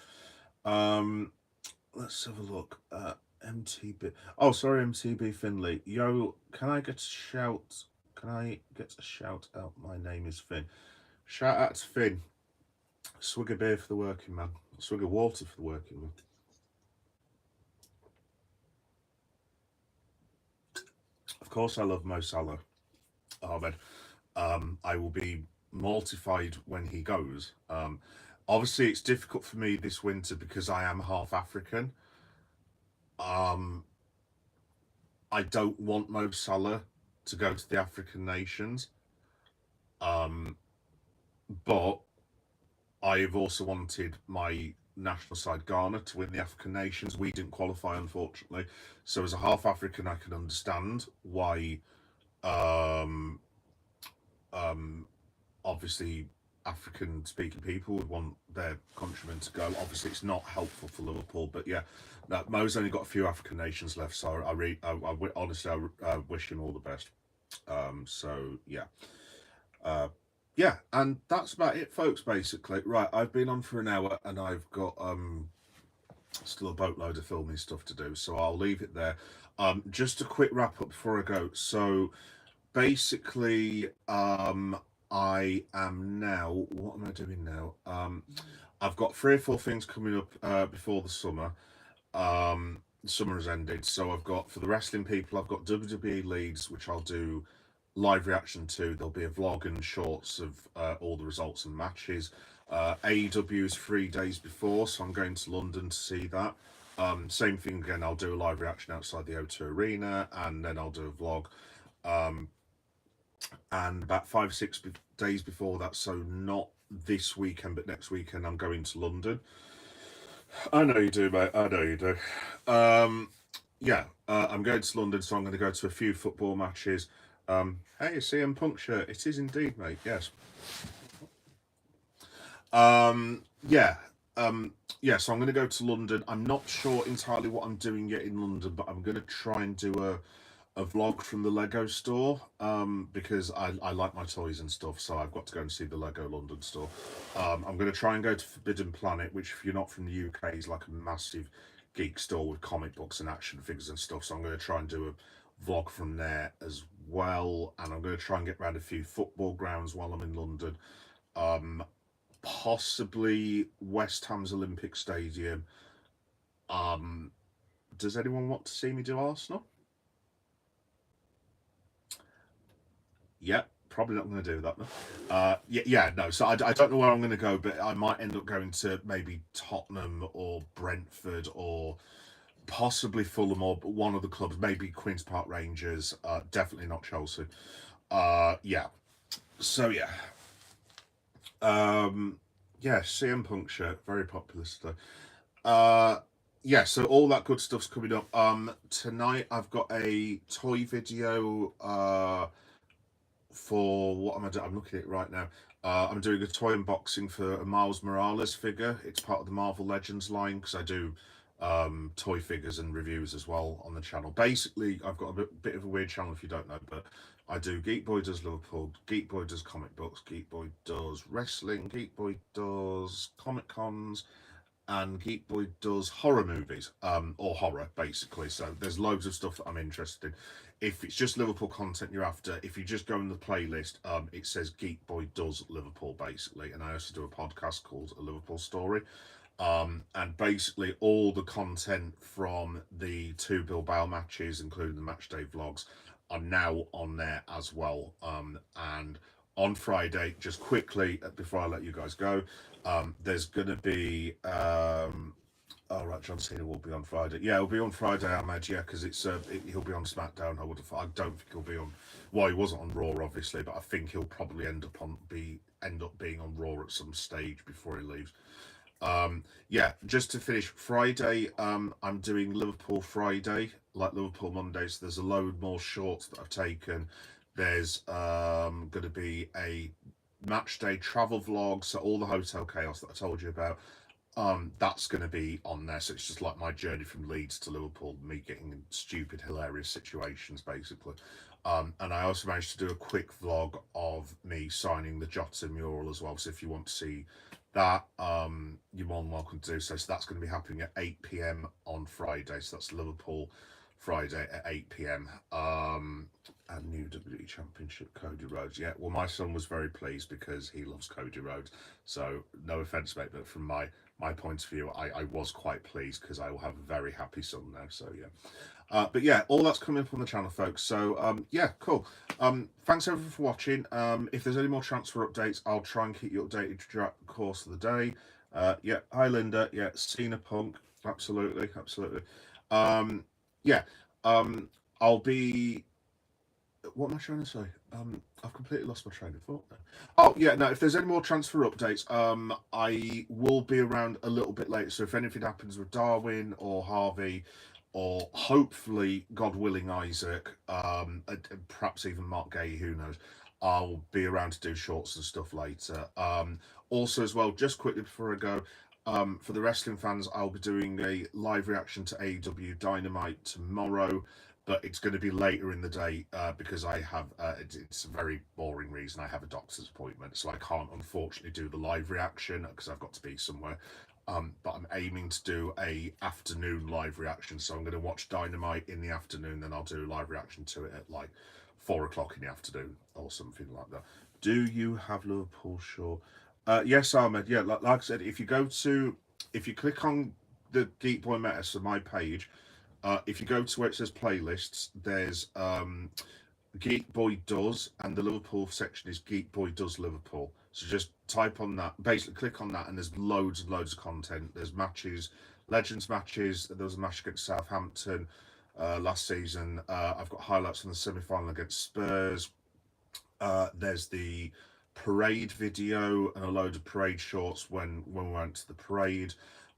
Let's have a look. MTB. Oh, sorry, MTB Finley. Yo, can I get a shout? Can I get a shout out? My name is Finn. Shout out to Finn. Swig a beer for the working man. Swig of water for the working man. Of course, I love Mo Salah, Ahmed. I will be mortified when he goes. Obviously, it's difficult for me this winter because I am half African. Um, I don't want Mo Salah to go to the African nations, um, but I've also wanted my national side Ghana to win the African nations. We didn't qualify, unfortunately. So, as a half African, I can understand why. Um, um, Obviously, African speaking people would want their countrymen to go. Obviously, it's not helpful for Liverpool, but yeah, no, Mo's only got a few African nations left, so honestly, I wish him all the best. So yeah, uh, yeah, and that's about it, folks. Basically, right, I've been on for an hour, and I've got still a boatload of filming stuff to do, so I'll leave it there. Just a quick wrap up before I go. So basically, I am now. What am I doing now? I've got 3 or 4 things coming up before the summer. Summer has ended, so I've got for the wrestling people. I've got WWE Leeds, which I'll do live reaction to. There'll be a vlog and shorts of all the results and matches. AEW is 3 days before, so I'm going to London to see that. Same thing again. I'll do a live reaction outside the O2 Arena, and then I'll do a vlog. And about 5 or 6 days before that, so not this weekend but next weekend, I'm going to London. I know you do, mate. I know you do. Yeah, I'm going to London, so I'm going to go to a few football matches. Hey, a CM Punk shirt. It is indeed, mate. Yes. Yeah. Yeah, so I'm going to go to London. I'm not sure entirely what I'm doing yet in London, but I'm going to try and do a vlog from the Lego store, because I like my toys and stuff, so I've got to go and see the Lego London store. I'm going to try and go to Forbidden Planet, which, if you're not from the UK, is like a massive geek store with comic books and action figures and stuff. So I'm going to try and do a vlog from there as well, and I'm going to try and get around a few football grounds while I'm in London. Possibly West Ham's Olympic Stadium. Does anyone want to see me do Arsenal? Yeah, probably not going to do that though. Yeah, no. So I don't know where I'm going to go, but I might end up going to maybe Tottenham or Brentford or possibly Fulham or one of the clubs, maybe Queen's Park Rangers. Definitely not Chelsea. Yeah. So yeah. Yeah, CM Punk shirt, very popular today. Yeah, so all that good stuff's coming up. Tonight I've got a toy video for what am I doing? I'm looking at it right now. I'm doing a toy unboxing for a Miles Morales figure. It's part of the Marvel Legends line, because I do toy figures and reviews as well on the channel. Basically, I've got a bit of a weird channel if you don't know, but I do Geek Boy does Liverpool, Geek Boy does comic books, Geek Boy does wrestling, Geek Boy does Comic Cons, and Geek Boy does horror movies, or horror basically. So there's loads of stuff that I'm interested in. If it's just Liverpool content you're after, if you just go in the playlist, it says Geek Boy does Liverpool basically, and I also do a podcast called A Liverpool Story. And basically all the content from the 2 Bilbao matches, including the match day vlogs, are now on there as well. And on Friday, just quickly before I let you guys go, there's going to be oh right, John Cena will be on Friday. Yeah, he'll be on Friday, Ahmed. Yeah, because he'll be on SmackDown. I don't think he'll be on. Well, he wasn't on Raw, obviously, but I think he'll probably end up being on Raw at some stage before he leaves. Yeah, just to finish, Friday, I'm doing Liverpool Friday, like Liverpool Monday. So there's a load more shorts that I've taken. There's going to be a match day travel vlog, so all the hotel chaos that I told you about, that's going to be on there. So it's just like my journey from Leeds to Liverpool, me getting in stupid, hilarious situations, basically. And I also managed to do a quick vlog of me signing the Jota mural as well. So if you want to see that, you're more than welcome to do so. So that's going to be happening at 8 p.m. on Friday. So that's Liverpool Friday at 8 p.m. And new WWE Championship, Cody Rhodes. Yeah, well, my son was very pleased because he loves Cody Rhodes. So no offense, mate, but from my point of view, I was quite pleased because I will have a very happy son now. So yeah. But yeah, all that's coming up on the channel, folks. So yeah, cool. Thanks everyone for watching. If there's any more transfer updates, I'll try and keep you updated throughout the course of the day. Yeah, hi Linda. Yeah, Cena Punk. Absolutely, absolutely. Yeah, I'll be. What am I trying to say? I've completely lost my train of thought now. Oh yeah, no. If there's any more transfer updates, I will be around a little bit later. So if anything happens with Darwin or Harvey, or hopefully, God willing, Isak, and perhaps even Mark Gay, who knows, I'll be around to do shorts and stuff later. Also, as well, just quickly before I go, for the wrestling fans, I'll be doing a live reaction to AEW Dynamite tomorrow, but it's going to be later in the day because I have, it's a very boring reason. I have a doctor's appointment, so I can't unfortunately do the live reaction because I've got to be somewhere. But I'm aiming to do a afternoon live reaction, so I'm going to watch Dynamite in the afternoon, then I'll do a live reaction to it at like 4 o'clock in the afternoon or something like that. Do you have Liverpool shirt? Yes, Ahmed. Yeah, like I said, if you click on the Geek Boy Meta, so my page, if you go to where it says playlists, there's Geek Boy Does, and the Liverpool section is Geek Boy Does Liverpool. So just type on that, basically click on that, and there's loads and loads of content. There's matches, Legends matches. There was a match against Southampton last season. I've got highlights from the semi-final against Spurs. There's the parade video and a load of parade shorts when we went to the parade.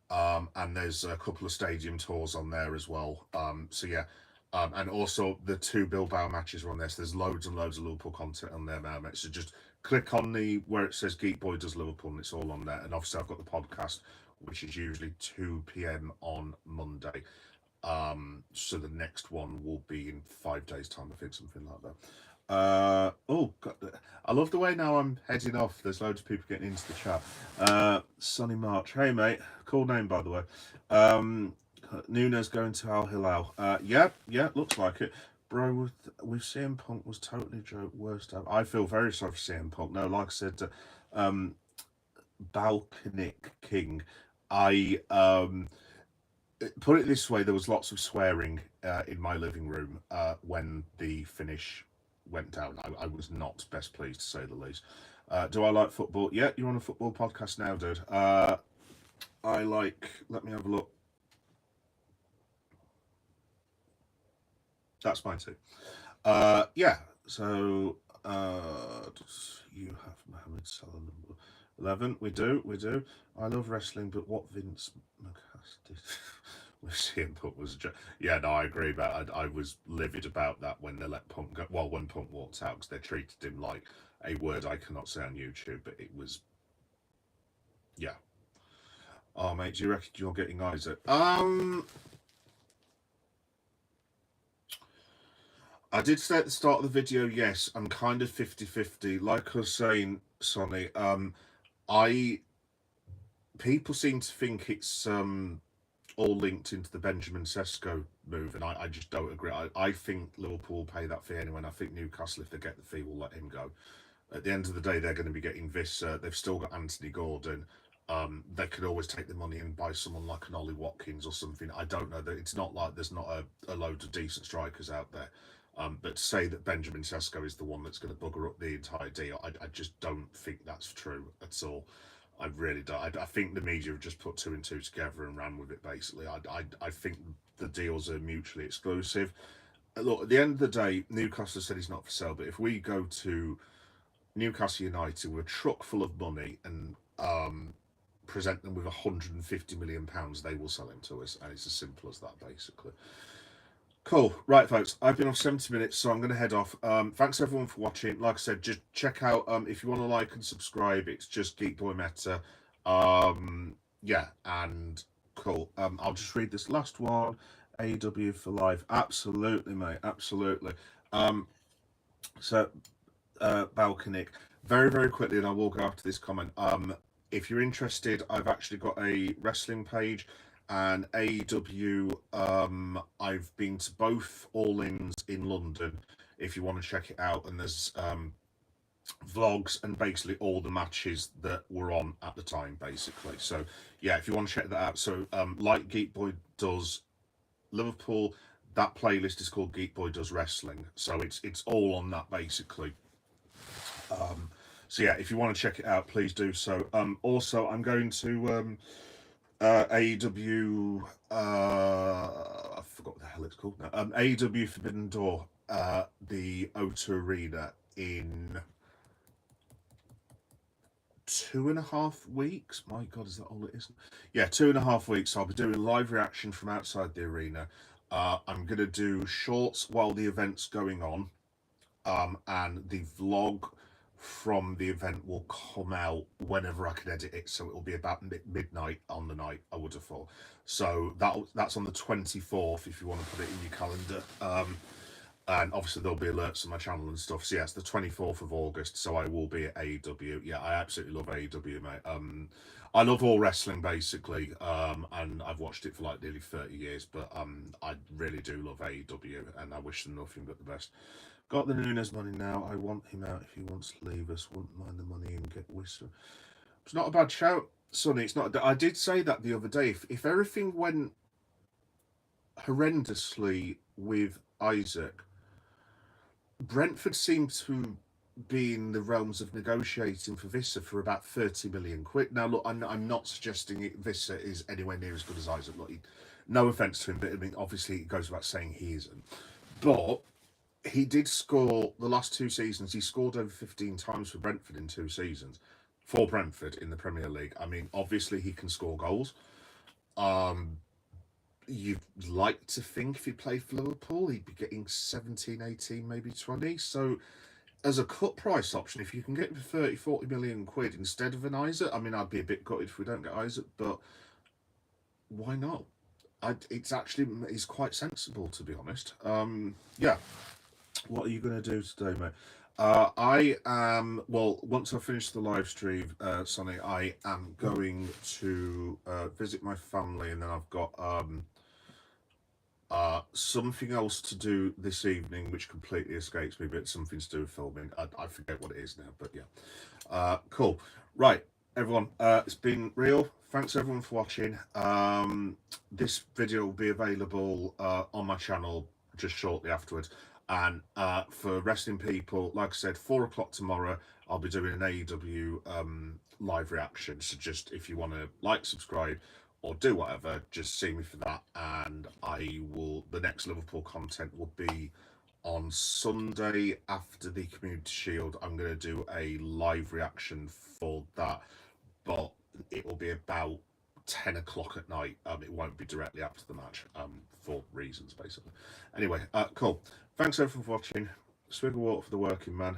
And there's a couple of stadium tours on there as well. So yeah, and also the 2 Bilbao matches are on there. So there's loads and loads of Liverpool content on there, man. So just click on the where it says Geek Boy Does Liverpool, and it's all on there. And obviously I've got the podcast, which is usually 2 p.m. on Monday. So the next one will be in 5 days' time, I think, something like that. Oh God, I love the way now I'm heading off. There's loads of people getting into the chat. Sonny March, hey mate, cool name by the way. Nunez going to Al Hilal. Yeah, looks like it, bro. With CM Punk was totally joke worst ever. I feel very sorry for CM Punk. No, like I said, Balkanic King. I put it this way: there was lots of swearing in my living room when the finish went down. I was not best pleased, to say the least. Do I like football? Yeah, you're on a football podcast now, dude. I like, let me have a look. That's mine too. Yeah, so you have Mohammed Salah number 11. We do. I love wrestling, but what Vince McCass did with CM Punk was just, yeah, no, I agree about it. I was livid about that when they let Punk go. Well, when Punk walked out, because they treated him like a word I cannot say on YouTube, but it was, yeah. Oh, mate, do you reckon you're getting Isaac? I did say at the start of the video, yes, I'm kind of 50-50. Like I was saying, Sonny, people seem to think it's all linked into the Benjamin Sesko move, and I just don't agree. I think Liverpool will pay that fee anyway, and I think Newcastle, if they get the fee, will let him go. At the end of the day, they're going to be getting this. They've still got Anthony Gordon. They could always take the money and buy someone like an Ollie Watkins or something. I don't know. That it's not like there's not a load of decent strikers out there. But to say that Benjamin Sesko is the one that's going to bugger up the entire deal, I just don't think that's true at all. I really don't. I think the media have just put 2 and 2 together and ran with it, basically. I think the deals are mutually exclusive. Look, at the end of the day, Newcastle said he's not for sale, but if we go to Newcastle United with a truck full of money and present them with £150 million, they will sell him to us, and it's as simple as that, basically. Cool. Right, folks, I've been off 70 minutes, so I'm going to head off. Thanks, everyone, for watching. Like I said, just check out, if you want to like and subscribe, it's just Geek Boy Meta. Yeah, and cool. I'll just read this last one. AW for life. Absolutely, mate. Absolutely. So, Balkanic. Very, very quickly, and I will go after this comment. If you're interested, I've actually got a wrestling page, and AEW. I've been to both All-Ins in London. If you want to check it out, and there's vlogs and basically all the matches that were on at the time, basically. So yeah, if you want to check that out. So like Geek Boy does Liverpool, that playlist is called Geek Boy Does Wrestling. So it's all on that basically. So yeah, if you want to check it out, please do so. Also, I'm going to AEW. I forgot what the hell it's called now. AEW Forbidden Door, the O2 Arena in 2.5 weeks. My God, is that all it is? Yeah, 2.5 weeks. So I'll be doing live reaction from outside the arena. I'm going to do shorts while the event's going on. And the vlog from the event will come out whenever I can edit it. So it'll be about midnight on the night, I would have thought. So that's on the 24th, if you want to put it in your calendar. And obviously there'll be alerts on my channel and stuff. So yeah, it's the 24th of August, so I will be at AEW. Yeah, I absolutely love AEW, mate. I love all wrestling basically, and I've watched it for like nearly 30 years, but I really do love AEW, and I wish them nothing but the best. Got the Nunez money now. I want him out if he wants to leave us. Wouldn't mind the money and get Wisdom. It's not a bad shout, Sonny. It's not. I did say that the other day. If everything went horrendously with Isak, Brentford seemed to be in the realms of negotiating for Vissa for about 30 million quid. Now, look, I'm not suggesting Vissa is anywhere near as good as Isak. Look, no offence to him, but I mean, obviously, it goes without saying he isn't. But he did score the last 2 seasons. He scored over 15 times for Brentford in 2 seasons. For Brentford in the Premier League. I mean, obviously, he can score goals. You'd like to think if he played for Liverpool, he'd be getting 17, 18, maybe 20. So as a cut price option, if you can get 30, 40 million quid instead of an Isak, I mean, I'd be a bit gutted if we don't get Isak, but why not? It's quite sensible, to be honest. Yeah. What are you going to do today, mate? I am, well, once I finish the live stream, Sonny, I am going to visit my family, and then I've got something else to do this evening, which completely escapes me, but it's something to do with filming. I forget what it is now, but yeah. Cool. Right, everyone, it's been real. Thanks everyone for watching. This video will be available on my channel just shortly afterwards. And for wrestling people, like I said, 4 o'clock tomorrow, I'll be doing an AEW live reaction. So just if you want to like, subscribe, or do whatever, just see me for that. And the next Liverpool content will be on Sunday after the Community Shield. I'm going to do a live reaction for that, but it will be about 10 o'clock at night. It won't be directly after the match, for reasons, basically. Anyway, cool. Thanks everyone for watching. Swig of water for the working man,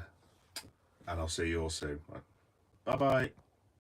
and I'll see you all soon. Bye-bye.